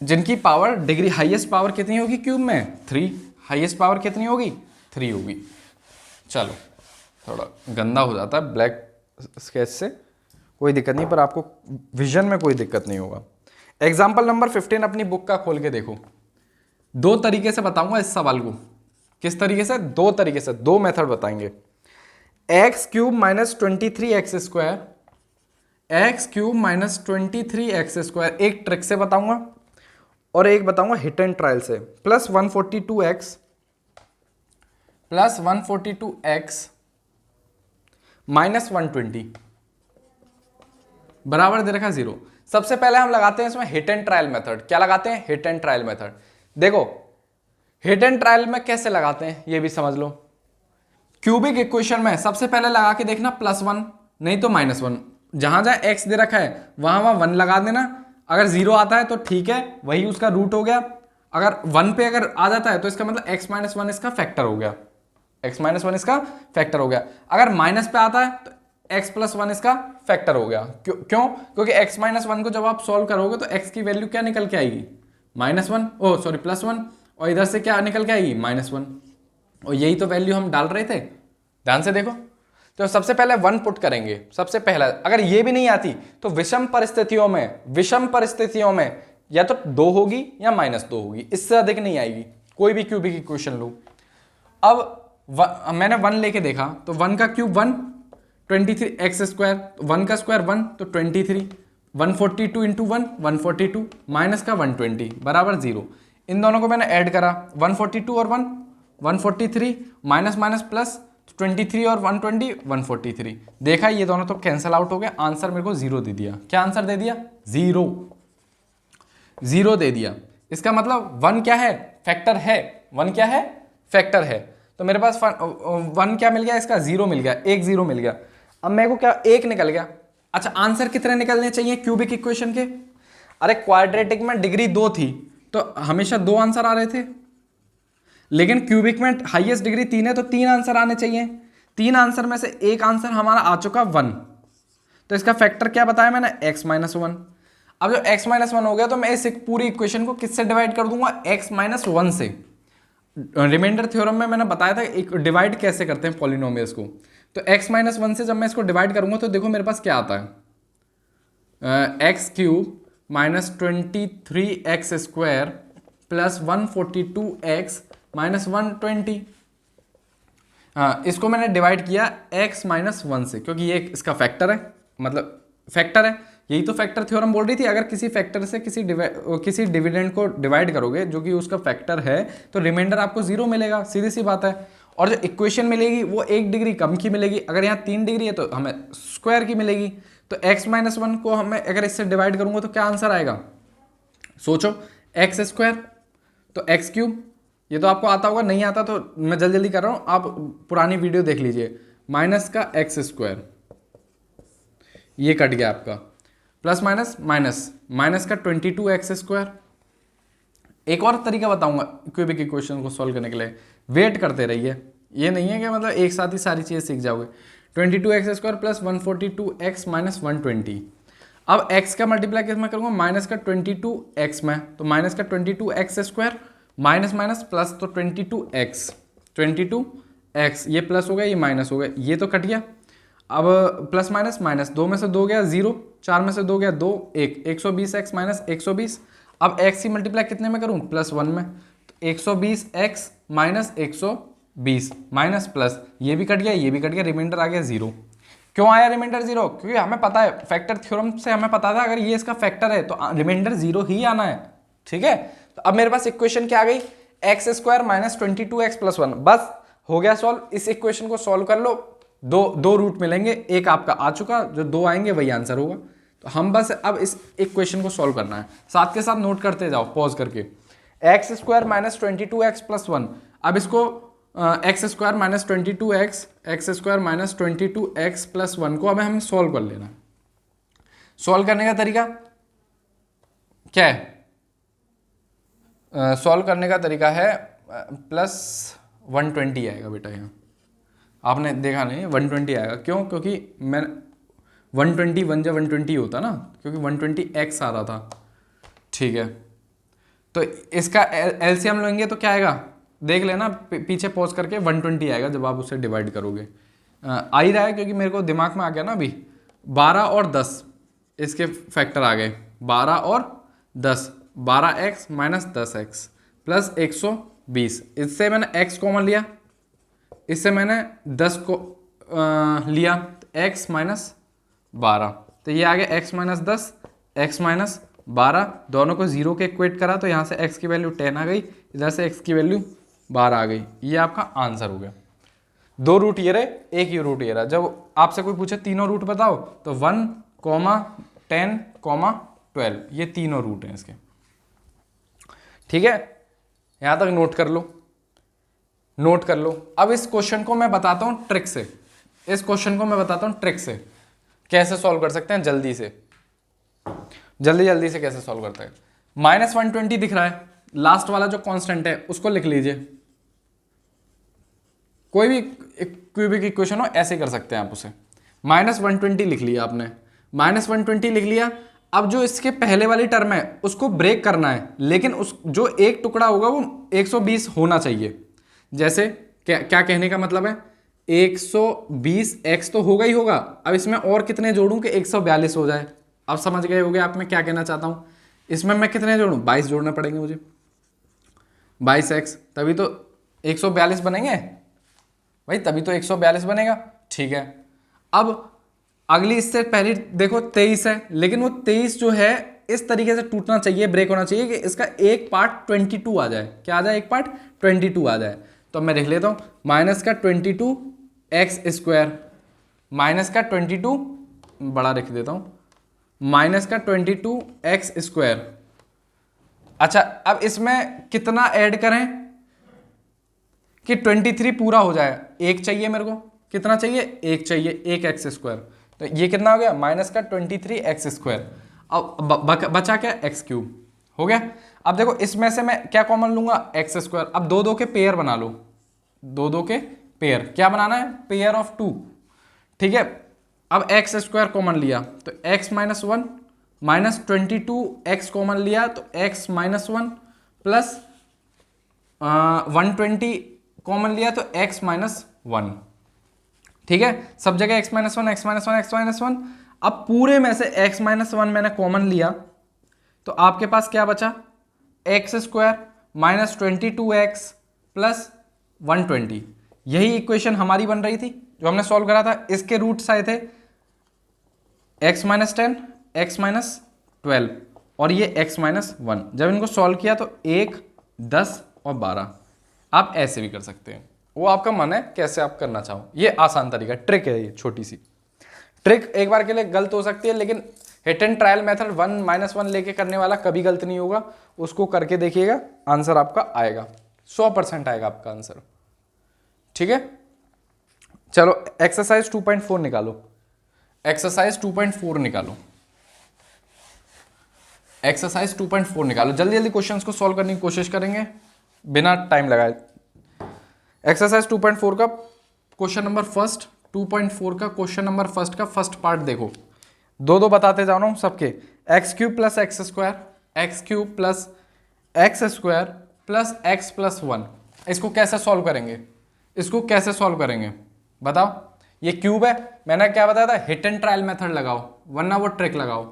जिनकी पावर डिग्री, हाईएस्ट पावर कितनी होगी क्यूब में? 3। हाईएस्ट पावर कितनी होगी? 3 होगी। चलो थोड़ा गंदा हो जाता है ब्लैक स्केच से, कोई दिक्कत नहीं, पर आपको विजन में कोई दिक्कत नहीं होगा। एग्जाम्पल नंबर 15 अपनी बुक का खोल के देखो। 2 तरीके से बताऊंगा इस सवाल को। किस तरीके से? 2 तरीके से, 2 मेथड बताएंगे। x³ - 23x², x³ - 23x², एक ट्रिक से बताऊंगा और एक बताऊंगा हिट एंड ट्रायल से, प्लस 142x माइनस 120 बराबर दे रखा 0। सबसे पहले हम लगाते हैं इसमें हिट एंड ट्रायल मेथड। क्या लगाते हैं? Hit and trial method. देखो हिट एंड ट्रायल में कैसे लगाते हैं ये भी समझ लो। क्यूबिक इक्वेशन में सबसे पहले लगा के देखना +1 नहीं तो -1, जहां जहां x दे रखा है वहां वहां 1 लगा देना। अगर 0 आता है तो ठीक है, वही उसका रूट हो गया। अगर 1 पे अगर आ जाता है तो इसका मतलब x - 1 इसका फैक्टर हो गया, x - 1 इसका फैक्टर हो गया। अगर माइनस पे आता है तो x + 1 इसका फैक्टर हो गया। क्यों? क्योंकि x - 1 को जब आप सॉल्व करोगे तो x की वैल्यू क्या निकल के आएगी? +1, और इधर से क्या निकल के आएगी? -1, और यही तो वैल्यू हम डाल रहे थे। ध्यान से देखो, तो सबसे पहले 1 पुट करेंगे। सबसे पहला, अगर ये भी नहीं आती तो विषम परिस्थितियों में या तो 2 होगी या -2 होगी, इससे अधिक नहीं आएगी। कोई भी क्यूबिक इक्वेशन लो। अब मैंने 1 लेके देखा तो 1 का क्यूब 1, 23x², 1 का स्क्वायर 1 तो 23, 142 × 1 142, माइनस का 120 बराबर 0। इन दोनों को मैंने ऐड करा, 142 और 1 143, माइनस माइनस प्लस 23 और 120 143। देखा ये दोनों तो कैंसिल आउट हो गया, आंसर मेरे को 0 दे दिया। क्या आंसर दे दिया? 0 दे दिया। इसका मतलब 1 क्या है? फैक्टर है। 1 क्या है? फैक्टर है। तो मेरे पास 1 क्या मिल गया? इसका 0 मिल गया, एक 0 मिल गया। अब मेरे को क्या? 1 निकल गया। अच्छा, आंसर कितने निकलने चाहिए क्यूबिक इक्वेशन के? अरे क्वाड्रेटिक में डिग्री 2 थी तो हमेशा 2 आंसर आ रहे थे, लेकिन क्यूबिक में हाईएस्ट डिग्री 3 है तो 3 आंसर आने चाहिए। 3 आंसर में से एक आंसर हमारा आ चुका 1, तो इसका फैक्टर क्या बताया मैंने? x - 1। अब जो x - 1 हो गया तो मैं इस पूरी इक्वेशन को किससे डिवाइड कर दूंगा? x - 1 से। रिमाइंडर थ्योरम में मैंने बताया था एक डिवाइड कैसे करते हैं पॉलिनोमियल्स को। तो x - 1 से जब मैं इसको डिवाइड करूंगा तो देखो मेरे पास क्या आता है, x³ - 23x² plus 142x minus 120। इसको मैंने डिवाइड किया x - 1 से, क्योंकि ये इसका फैक्टर है, मतलब फैक्टर है। यही तो फैक्टर थ्योरम बोल रही थी, अगर किसी फैक्टर से किसी डिविडेंड को डिवाइड करोगे जो कि उसका फैक्टर है तो रिमाइंडर आपको 0 मिलेगा, सीधी सी बात है। और जो इक्वेशन मिलेगी वो 1 डिग्री कम की मिलेगी। अगर यहाँ 3 डिग्री है तो हमें स्क्वायर की मिलेगी। तो x-1 को हमें अगर इससे डिवाइड करूंगा तो क्या आंसर आएगा, सोचो, एक्स स्क्वायर तो एक्स क्यूब, ये तो आपको आता होगा, नहीं आता तो मैं जल्दी जल्दी कर रहा हूँ, आप पुरानी वीडियो देख लीजिए, माइनस का एक्स स्क्वायर, ये कट गया आपका, प्लस माइनस माइनस, माइनस का 22x स्क्वायर। एक और तरीका बताऊंगा क्यूबिक इक्वेशन को सॉल्व करने के लिए, वेट करते रहिए, ये नहीं है कि मतलब एक साथ ही सारी चीज़ें सीख जाओगे। 22x square plus 142x minus 120। अब x का मल्टीप्लाई किस में करूंगा, माइनस का 22x में, तो माइनस का 22x square minus minus plus, तो 22x ये प्लस हो गया, ये माइनस हो गया, ये तो कट गया। अब प्लस माइनस माइनस, 2 में से 2 गया 0, 4 में से 2 गया 2, 1, 120x माइनस 120। अब x की मल्टीप्लाई कितने में करूं, प्लस 1 में, तो 120x माइनस 120 माइनस प्लस, ये भी कट गया, ये भी कट गया, रिमाइंडर आ गया 0। क्यों आया रिमाइंडर 0, क्योंकि हमें पता है, फैक्टर थ्योरम से हमें पता था अगर ये इसका फैक्टर है तो रिमाइंडर 0 ही आना है, ठीक है। तो अब मेरे पास इक्वेशन क्या आ गई, x square minus 22x plus 1, बस हो गया सॉल्व। इस इक्वेशन को सॉल्व कर लो, दो रूट मिलेंगे, एक आपका आ चुका, जो 2 आएंगे वही आंसर होगा। तो हम बस अब इस इक्वेशन को सॉल्व करना है, साथ के साथ नोट करते जाओ पॉज करके। X square minus 22x plus 1, अब इसको x square minus 22x, x square minus 22x plus 1 को अब हमें सॉल्व कर लेना। सॉल्व करने का तरीका क्या है, सॉल्व करने का तरीका है प्लस 120 आएगा बेटा, यहाँ आपने देखा नहीं 120 आएगा, क्यों, क्योंकि मैं 121 जब 120 होता ना, क्योंकि 120x आ रहा था, ठीक है। तो इसका एलसीएम लेंगे तो क्या आएगा, देख लेना पीछे पॉज करके, 120 आएगा जब आप उसे डिवाइड करोगे। आ ही रहा है क्योंकि मेरे को दिमाग में आ गया ना अभी, 12 और 10 इसके फैक्टर आ गए, 12 और 10, 12x माइनस 10x प्लस 120, इससे मैंने x कॉमन लिया, इससे मैंने 10 को लिया, x माइनस 12, तो ये आ गया x माइनस 10, x माइनस 12, दोनों को 0 के इक्वेट करा तो यहाँ से x की वैल्यू 10 आ गई, इधर से x की वैल्यू 12 आ गई, ये आपका आंसर हो गया। 2 रूट ये रहे, एक ये रूट ये रहा। जब आपसे कोई पूछे तीनों रूट बताओ तो 1, 10, 12, ये तीनों रूट हैं इसके, ठीक है। यहां तक नोट कर लो, नोट कर लो। अब इस क्वेश्चन को मैं बताता हूं ट्रिक से, इस क्वेश्चन को मैं बताता हूं ट्रिक से कैसे सॉल्व कर सकते हैं, जल्दी से, जल्दी से कैसे सॉल्व करते हैं। माइनस 120 दिख रहा है, लास्ट वाला जो कांस्टेंट है उसको लिख लीजिए, कोई भी क्यूबिक इक्वेशन हो ऐसे कर सकते हैं आप उसे। माइनस 120 लिख लिया आपने, माइनस 120 लिख लिया। अब जो इसके पहले वाली टर्म है उसको ब्रेक करना है, लेकिन उस जो एक टुकड़ा होगा वो 120 होना चाहिए। जैसे क्या कहने का मतलब है, 120x तो होगा ही होगा, अब इसमें और कितने जोड़ूं कि 142 हो जाए। अब समझ गए होगे आप मैं क्या कहना चाहता हूं, इसमें मैं कितने जोड़ूं, 22 जोड़ने पड़ेंगे मुझे, 22x, तभी तो 142 बनेंगे भाई, तभी तो 142 बनेगा, ठीक है। अब अगली इससे पहले देखो 23 है, लेकिन वो 23 जो है इस तरीके से टूटना चाहिए, ब्रेक होना चाहिए कि इसका एक पार्ट 22 आ जाए, क्या आ जाए, एक पार्ट 22 आ जाए। तो मैं लिख लेता हूं माइनस का 22x स्क्वायर, माइनस का 22 बड़ा लिख देता हूं, माइनस का 22x स्क्वायर। अच्छा, अब इसमें कितना ऐड करें कि 23 पूरा हो जाए, एक चाहिए मेरे को, कितना चाहिए, एक चाहिए, एक एक्स स्क्वायर, तो ये कितना हो गया, माइनस का 23x स्क्वायर। अब बचा क्या, एक्स क्यूब हो गया। अब देखो इसमें से मैं क्या कॉमन लूंगा, एक्स स्क्वायर। अब दो के पेयर बना लो, दो के पेयर, क्या बनाना है, पेयर ऑफ 2, ठीक है। अब एक्स स्क्वायर कॉमन लिया तो x minus 1 minus 22x common लिया तो x माइनस 1 प्लस 120 कॉमन लिया तो x माइनस 1, ठीक है। सब जगह x minus 1, x minus 1, x minus 1। अब पूरे में से x माइनस 1 मैंने कॉमन लिया तो आपके पास क्या बचा, x square minus 22x plus 120। यही इक्वेशन हमारी बन रही थी जो हमने सॉल्व करा था। इसके रूट्स आए थे x माइनस 10, x माइनस 12 और ये x माइनस 1। जब इनको सॉल्व किया तो 1, 10 और 12। आप ऐसे भी कर सकते हैं, वो आपका मन है, कैसे आप करना चाहो। ये आसान तरीका, ट्रिक है, ये छोटी सी ट्रिक एक बार के लिए गलत हो सकती है, लेकिन हिट एंड ट्रायल मेथड 1 - 1 लेके करने वाला कभी गलत नहीं होगा। उसको करके देखिएगा, आंसर आपका आएगा, 100% आएगा आपका आंसर। ठीक है, चलो एक्सरसाइज 2.4 निकालो। एक्सरसाइज 2.4 निकालो। एक्सरसाइज 2.4 निकालो। जल्दी जल्दी क्वेश्चंस को सॉल्व करने की कोशिश करेंगे बिना टाइम लगाए। एक्सरसाइज 2.4 का क्वेश्चन नंबर फर्स्ट, 2.4 का क्वेश्चन नंबर फर्स्ट का फर्स्ट पार्ट देखो, दो दो बताते जा रहा हूं सबके। x³ + x², x³ + x² + x + 1, इसको कैसे सॉल्व करेंगे? इसको कैसे सॉल्व करेंगे बताओ। ये क्यूब है, मैंने क्या बताया था, हिट एंड ट्रायल मेथड लगाओ, वरना वो ट्रिक लगाओ।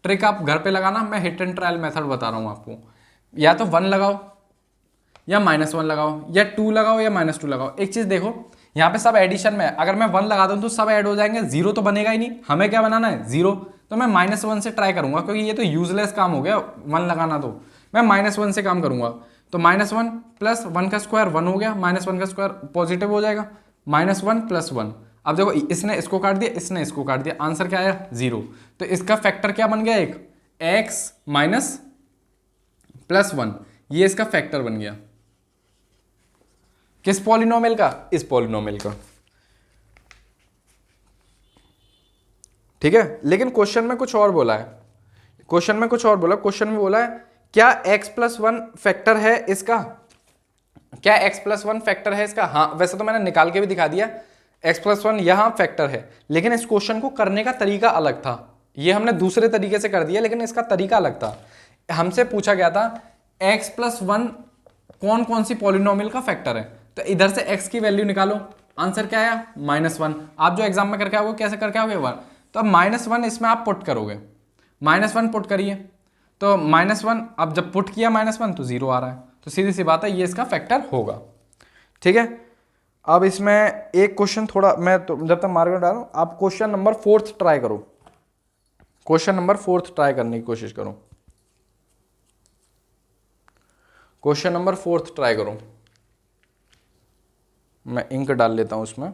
ट्रिक आप घर पे लगाना, मैं हिट एंड ट्रायल मेथड बता रहा हूं आपको। या तो 1 लगाओ या -1 लगाओ, या 2 लगाओ या -2 लगाओ। एक चीज देखो, यहाँ पे सब एडिशन में है, अगर मैं 1 लगा दूं तो सब ऐड हो जाएंगे, 0 तो बनेगा ही नहीं। हमें क्या बनाना है, 0। तो मैं -1 से ट्राई करूंगा, क्योंकि ये तो यूजलेस काम हो गया 1 लगाना, तो मैं -1 से काम करूंगा। तो -1 + 1 का स्क्वायर 1 हो गया, -1 का स्क्वायर पॉजिटिव हो जाएगा, -1 + 1। अब देखो, इसने इसको काट दिया, इसने इसको काट दिया, आंसर क्या आया, 0। तो इसका फैक्टर क्या बन गया, एक x - +1, ये इसका फैक्टर बन गया। किस पॉलिनोमियल का, इस पॉलिनोमियल का। ठीक है, लेकिन क्वेश्चन में कुछ और बोला है। क्वेश्चन में कुछ और बोला, क्वेश्चन में बोला है क्या x + 1 फैक्टर है इसका, क्या x + 1 फैक्टर है इसका। हाँ, वैसे तो मैंने निकाल के भी दिखा दिया, x + 1 यहां फैक्टर है, लेकिन इस क्वेश्चन को करने का तरीका अलग था। ये हमने दूसरे तरीके से कर दिया, लेकिन इसका तरीका अलग था। हमसे पूछा गया था x + 1 कौन कौन सी पॉलिनोमियल का फैक्टर है, तो इधर से x की वैल्यू निकालो। आंसर क्या आया, -1। आप जो एग्जाम में करके आओगे, कैसे करके आओगे, 1। तो अब -1 इसमें आप पुट करोगे, -1 पुट करिए, तो -1, अब जब पुट किया -1 तो 0 आ रहा है, तो सीधी सी बात है, ये इसका फैक्टर होगा। ठीक है, अब इसमें एक क्वेश्चन थोड़ा, मैं तो जब तक मार्कर डाल रहा हूं, आप क्वेश्चन नंबर 4 ट्राई करो। क्वेश्चन नंबर 4 ट्राई करने की कोशिश करो। क्वेश्चन नंबर 4 ट्राई करो। मैं इंक डाल लेता हूं उसमें।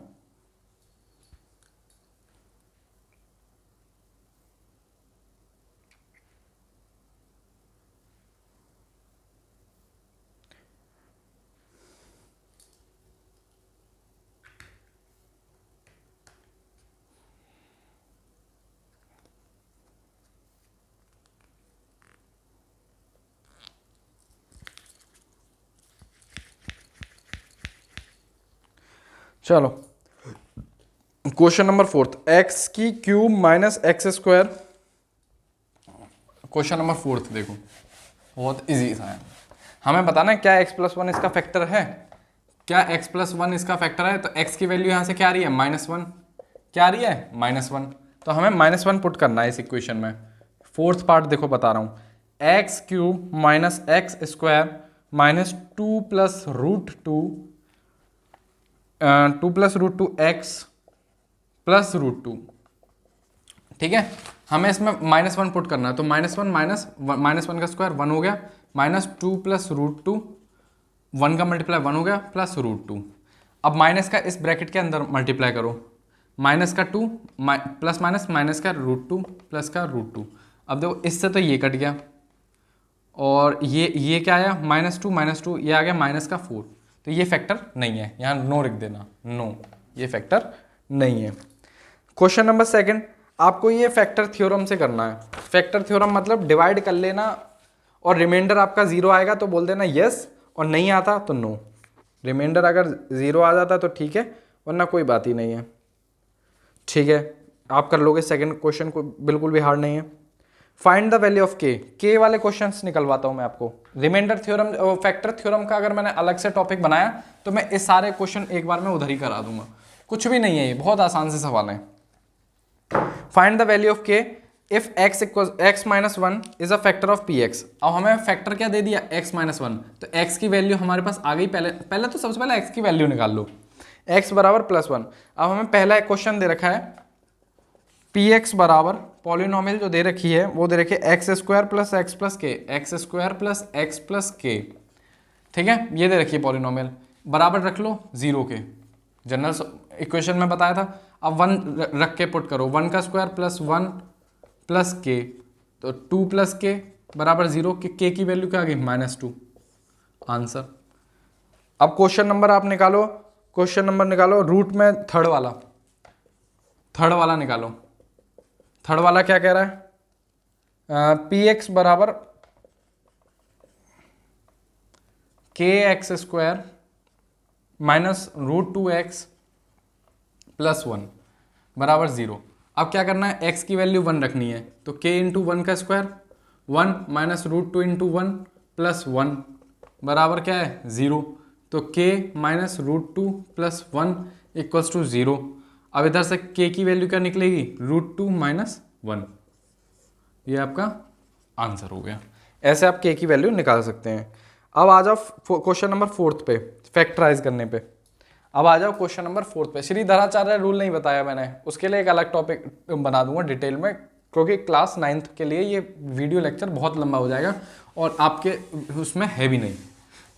चलो, question number 4, x³ - x²। Question number 4 देखो, बहुत इजी सा है। हमें बताना है क्या x + 1 इसका फैक्टर है, क्या x + 1 इसका फैक्टर है। तो x की वैल्यू यहां से क्या आ रही है, -1, क्या आ रही है, -1। तो हमें -1 पुट करना है इस इक्वेशन में। 4th पार्ट देखो, बता रहा हूं, x³ - x² - 2 + √2 2 + √2x + √2। ठीक है, हमें इसमें -1 पुट करना है, तो -1 का स्क्वायर 1 हो गया, -2 + √2, 1 का मल्टीप्लाई 1 हो गया, + √2। अब माइनस का इस ब्रैकेट के अंदर मल्टीप्लाई करो, -2 +- का √2 का √2। अब देखो, इससे तो ये कट गया, और ये क्या आया, -2 ये आ गया -4। तो ये फैक्टर नहीं है, यहाँ नो लिख देना, नो, ये फैक्टर नहीं है। क्वेश्चन नंबर 2, आपको ये फैक्टर थ्योरम से करना है। फैक्टर थ्योरम मतलब डिवाइड कर लेना, और रिमाइंडर आपका 0 आएगा तो बोल देना यस, और नहीं आता तो नो। रिमाइंडर अगर 0 आ जाता तो ठीक है, वरना कोई बात ही नहीं है। ठीक है, आप कर लोगे। सेकंड क्वेश्चन को बिल्कुल भी हार्ड नहीं है। फाइंड द वैल्यू ऑफ के वाले क्वेश्चंस निकलवाता हूं मैं आपको। रिमाइंडर थ्योरम, फैक्टर थ्योरम का अगर मैंने अलग से टॉपिक बनाया तो मैं इस सारे क्वेश्चन एक बार में उधर ही करा दूंगा, कुछ भी नहीं है, ये बहुत आसान से सवाल है। फाइंड द वैल्यू ऑफ के if x - 1 is a factor of px। अब हमें फैक्टर क्या दे दिया, x - 1, तो x की वैल्यू हमारे पास आ गई। पहले तो सबसे पहले x की वैल्यू निकाल लो, x बराबर +1। अब हमें पहला एक क्वेश्चन दे रखा है, px बराबर पॉलिनोमियल जो दे रखी है वो दे रखी है x² + x + k, x² + x + k। ठीक है, ये दे रखी है पॉलिनोमियल। बराबर रख लो 0 के, जनरल इक्वेशन में बताया था। अब 1 रख के पुट करो, 1 का स्क्वायर प्लस 1 प्लस के, तो 2 प्लस के बराबर 0, के की वैल्यू क्या आ गई -2, आंसर। अब क्वेश्चन नंबर आप निकालो, क्वेश्चन नंबर निकालो रूट में थर्ड वाला निकालो। थर्ड वाला क्या कह रहा है, पी एक्स बराबर के x square minus √2x plus 1 बराबर 0। अब क्या करना है, x की वैल्यू 1 रखनी है, तो k इंटू 1 का स्क्वायर 1 माइनस √2 इंटू 1 प्लस 1 बराबर क्या है 0। तो k minus √2 plus 1 equals to 0। अब इधर से k की वैल्यू क्या निकलेगी, √2 माइनस 1। ये आपका आंसर हो गया। ऐसे आप k की वैल्यू निकाल सकते हैं। अब आ जाओ क्वेश्चन नंबर 4 पे, फैक्टराइज करने पे। अब आ जाओ क्वेश्चन नंबर 4 पे। श्रीधराचार्य रूल नहीं बताया मैंने, उसके लिए एक अलग टॉपिक बना दूंगा डिटेल में, क्योंकि क्लास 9th के लिए ये वीडियो लेक्चर बहुत लंबा हो जाएगा और आपके उसमें है भी नहीं।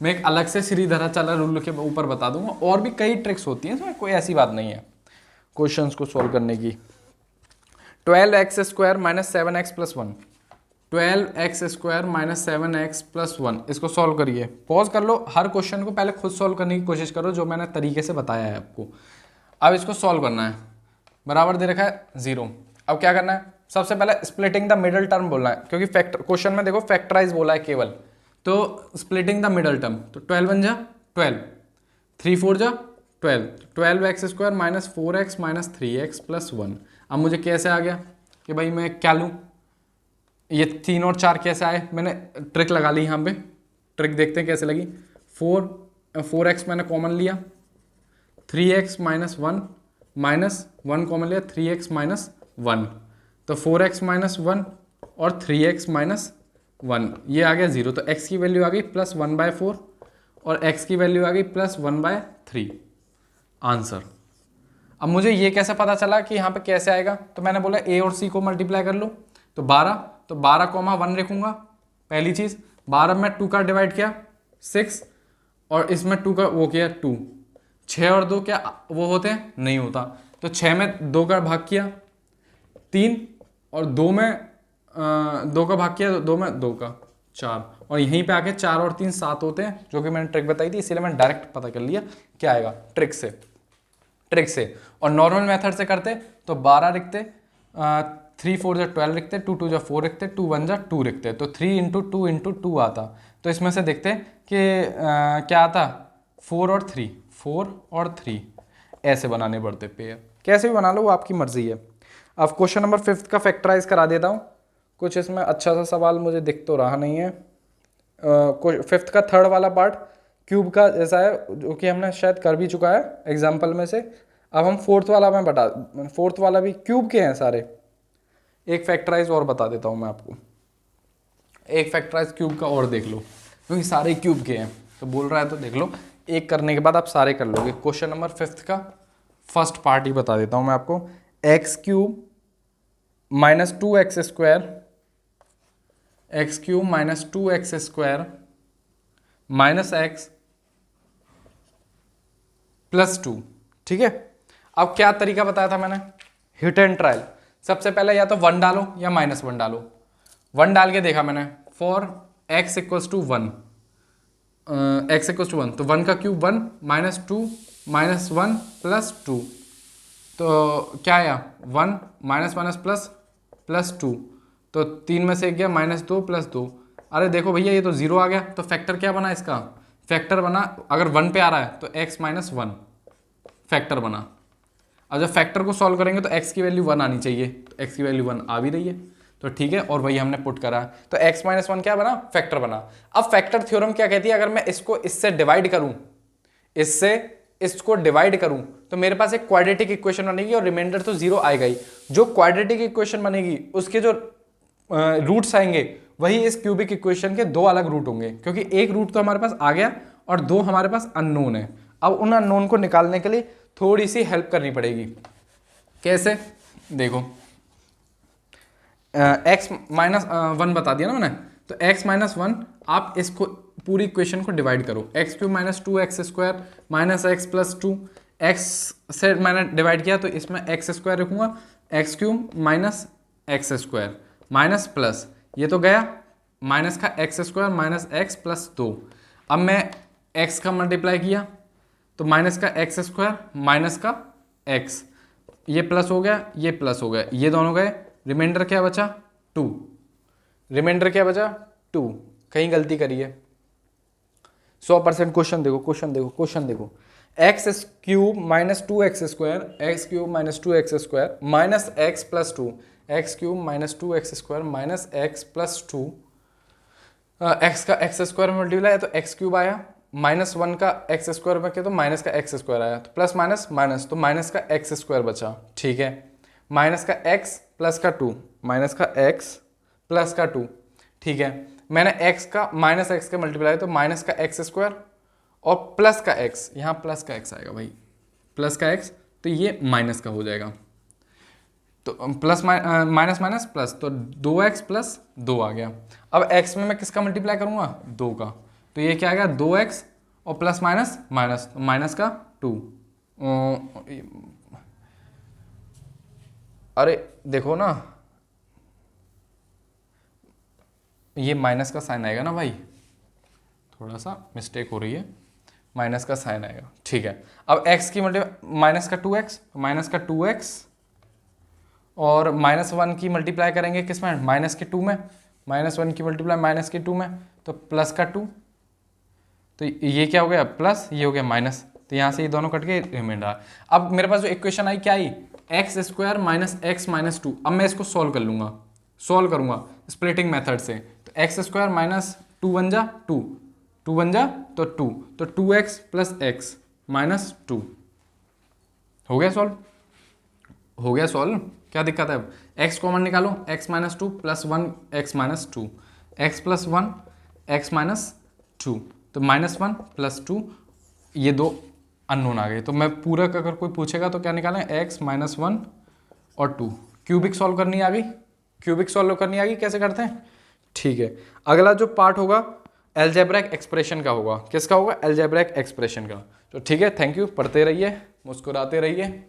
मैं एक अलग से श्रीधराचार्य रूल के ऊपर बता दूंगा, और भी कई ट्रिक्स होती हैं, इसमें कोई ऐसी बात नहीं है क्वेश्चंस को सॉल्व करने की। 12x square minus 7x plus 1, 12x square minus 7x plus 1, इसको सॉल्व करिए। पॉज कर लो, हर क्वेश्चन को पहले खुद सॉल्व करने की कोशिश करो जो मैंने तरीके से बताया है आपको। अब इसको सॉल्व करना है, बराबर दे रखा है 0। अब क्या करना है, सबसे पहले स्प्लिटिंग द मिडल टर्म बोलना है, क्योंकि फैक्टर क्वेश्चन में देखो फैक्टराइज बोला है केवल, तो स्प्लिटिंग द मिडल टर्म, तो 12 1 जा 12, 3 4 जा 12, 12x square minus 4x minus 3x plus 1। अब मुझे कैसे आ गया कि भाई मैं क्या लूँ, ये 3 और 4 कैसे आए, मैंने ट्रिक लगा ली यहाँ पे। ट्रिक देखते हैं कैसे लगी। 4x मैंने कॉमन लिया, 3x माइनस 1 माइनस 1 कॉमन लिया, 3x माइनस 1, तो 4x माइनस 1 और 3x माइनस 1, ये आ गया 0। तो x की वैल्यू आ गई प्लस 1/4 और x की वैल्यू आ गई प्लस 1/3, आंसर। अब मुझे ये कैसे पता चला कि यहाँ पे कैसे आएगा, तो मैंने बोला a और c को मल्टीप्लाई कर लो, तो 12, तो 12,1 लिखूंगा पहली चीज। 12 में 2 का डिवाइड किया 6, और इसमें 2 का वो किया 2। 6 और 2 क्या वो होते हैं, नहीं होता, तो 6 में 2 का भाग किया 3, और 2 में 2 का भाग किया 2 में 2 का 4, और यहीं पे आके 4 और 3 7 होते हैं, जो कि मैंने ट्रिक बताई थी, इसीलिए मैंने डायरेक्ट पता कर लिया क्या आएगा ट्रिक से। और नॉर्मल मेथड से करते तो 12 लिखते, 3 4 जा 12 लिखते, 2 2 जा 4 लिखते, 2 1 जा 2 लिखते, तो 3 इंटू 2 इंटू 2 आता। तो इसमें से देखते कि क्या आता, 4 और 3 ऐसे बनाने पड़ते पेयर। कैसे भी बना लो, वो आपकी मर्जी है। अब क्वेश्चन नंबर 5 का फैक्टराइज करा देता हूँ। कुछ इसमें अच्छा सा सवाल मुझे दिख तो रहा नहीं है। 5th का थर्ड वाला पार्ट क्यूब का जैसा है, जो कि हमने शायद कर भी चुका है एग्जाम्पल में से। अब हम 4th वाला में 4th वाला भी क्यूब के हैं सारे। एक फैक्टराइज और बता देता हूँ मैं आपको, एक फैक्टराइज क्यूब का और देख लो, क्योंकि सारे क्यूब के हैं, तो बोल रहा है तो देख लो। एक करने के बाद आप सारे कर लोगे। क्वेश्चन नंबर 5 का फर्स्ट पार्ट ही बता देता हूँ मैं आपको। X cube minus 2x square, x cube minus 2x square minus x plus 2, ठीक है। अब क्या तरीका बताया था मैंने, हिट एंड ट्रायल। सबसे पहले या तो 1 डालो या -1 डालो। 1 डाल के देखा मैंने, for x equals to 1, x equals to 1, तो 1 का क्यूब 1 माइनस 2 माइनस 1 प्लस 2, तो क्या आया 1 माइनस माइनस प्लस प्लस 2, तो 3 में से एक गया -2 प्लस 2। अरे देखो भैया ये तो 0 आ गया, तो फैक्टर क्या बना इसका, फैक्टर बना, अगर 1 पे आ रहा है तो x माइनस 1 फैक्टर बना। अब जब फैक्टर को सॉल्व करेंगे तो x की वैल्यू 1 आनी चाहिए, तो x की वैल्यू 1 आ भी रही है, तो ठीक है, और वही हमने पुट करा, तो x माइनस 1 क्या बना, फैक्टर बना। अब फैक्टर थ्योरम क्या कहती है, अगर मैं इसको इससे डिवाइड करूं, इसको डिवाइड करूं, तो मेरे पास एक क्वाड्रेटिक इक्वेशन बनेगी और रिमाइंडर तो 0 आएगा ही। जो क्वाड्रेटिक इक्वेशन बनेगी उसके जो रूट्स आएंगे वही इस क्यूबिक इक्वेशन के 2 अलग रूट होंगे, क्योंकि एक रूट तो हमारे पास आ गया और 2 हमारे पास अननोन है। अब उन अननोन को निकालने के लिए थोड़ी सी हेल्प करनी पड़ेगी। कैसे, देखो x माइनस 1 बता दिया ना मैंने, तो x माइनस 1 आप इसको पूरी इक्वेशन को डिवाइड करो, x cube minus 2x² minus x plus 2, x से मैंने डिवाइड किया तो इसमें एक्स स्क्वायर रखूँगा, x cube minus x square minus plus ये तो गया माइनस का x square minus x plus 2। अब मैं एक्स का मल्टीप्लाई किया तो माइनस का एक्स स्क्वायर माइनस का एक्स, ये प्लस हो गया ये प्लस हो गया, ये दोनों गए, रिमाइंडर क्या बचा 2, रिमाइंडर क्या बचा 2। कहीं गलती करिए 100% क्वेश्चन देखो, क्वेश्चन देखो, क्वेश्चन देखो, x cube minus 2x² x cube minus 2x² minus x plus 2, x cube minus 2x² minus x plus 2, x का एक्स स्क्वायर में मल्टीप्लाई है तो एक्स क्यूब आया, माइनस 1 का एक्स स्क्वायर में किया तो माइनस का एक्स स्क्वायर आया, तो प्लस माइनस माइनस तो माइनस का एक्स स्क्वायर बचा, ठीक है, माइनस का एक्स प्लस का 2, माइनस का एक्स प्लस का 2, ठीक है, मैंने एक्स का माइनस एक्स का मल्टीप्लाई तो माइनस का एक्स स्क्वायर और प्लस का एक्स, यहाँ प्लस का एक्स आएगा भाई, प्लस का एक्स तो ये माइनस का हो जाएगा, तो प्लस माइनस माइनस प्लस तो 2x प्लस 2 आ गया। अब x में मैं किसका मल्टीप्लाई करूँगा 2 का, तो ये क्या आ गया 2x और प्लस माइनस माइनस तो माइनस का 2। अरे देखो ना ये माइनस का साइन आएगा ना भाई, थोड़ा सा मिस्टेक हो रही है, माइनस का साइन आएगा, ठीक है। अब x की मल्टीप्लाई माइनस का 2x, माइनस का 2x और माइनस 1 की मल्टीप्लाई करेंगे किस में माइनस के 2 में, माइनस 1 की मल्टीप्लाई माइनस के 2 में तो प्लस का 2, तो ये क्या हो गया प्लस, ये हो गया माइनस, तो यहाँ से ये दोनों कट के रिमाइंडर। अब मेरे पास जो इक्वेशन आई क्या आई x square minus x minus 2। अब मैं इसको सॉल्व कर लूँगा, सॉल्व करूँगा स्प्लिटिंग मेथड से, तो एक्स स्क्वायर माइनस 2 बन जा 2, 2 बन जा तो 2, तो 2x प्लस एक्स माइनस 2 हो गया सॉल्व, हो गया सॉल्व। क्या दिक्कत है, अब x कॉमन निकालो, x minus 2 plus 1 x minus 2, x plus 1 x minus 2, तो माइनस 1 प्लस 2, ये दो अननोन आ गए। तो मैं पूरा अगर कोई पूछेगा तो क्या निकालें x माइनस 1 और 2। क्यूबिक सॉल्व करनी आ गई, क्यूबिक सॉल्व करनी आ गई, कैसे करते हैं, ठीक है। अगला जो पार्ट होगा एलजेब्रिक एक्सप्रेशन का होगा, किसका होगा एलजेब्रिक एक्सप्रेशन का। तो ठीक है, थैंक यू, पढ़ते रहिए, मुस्कुराते रहिए।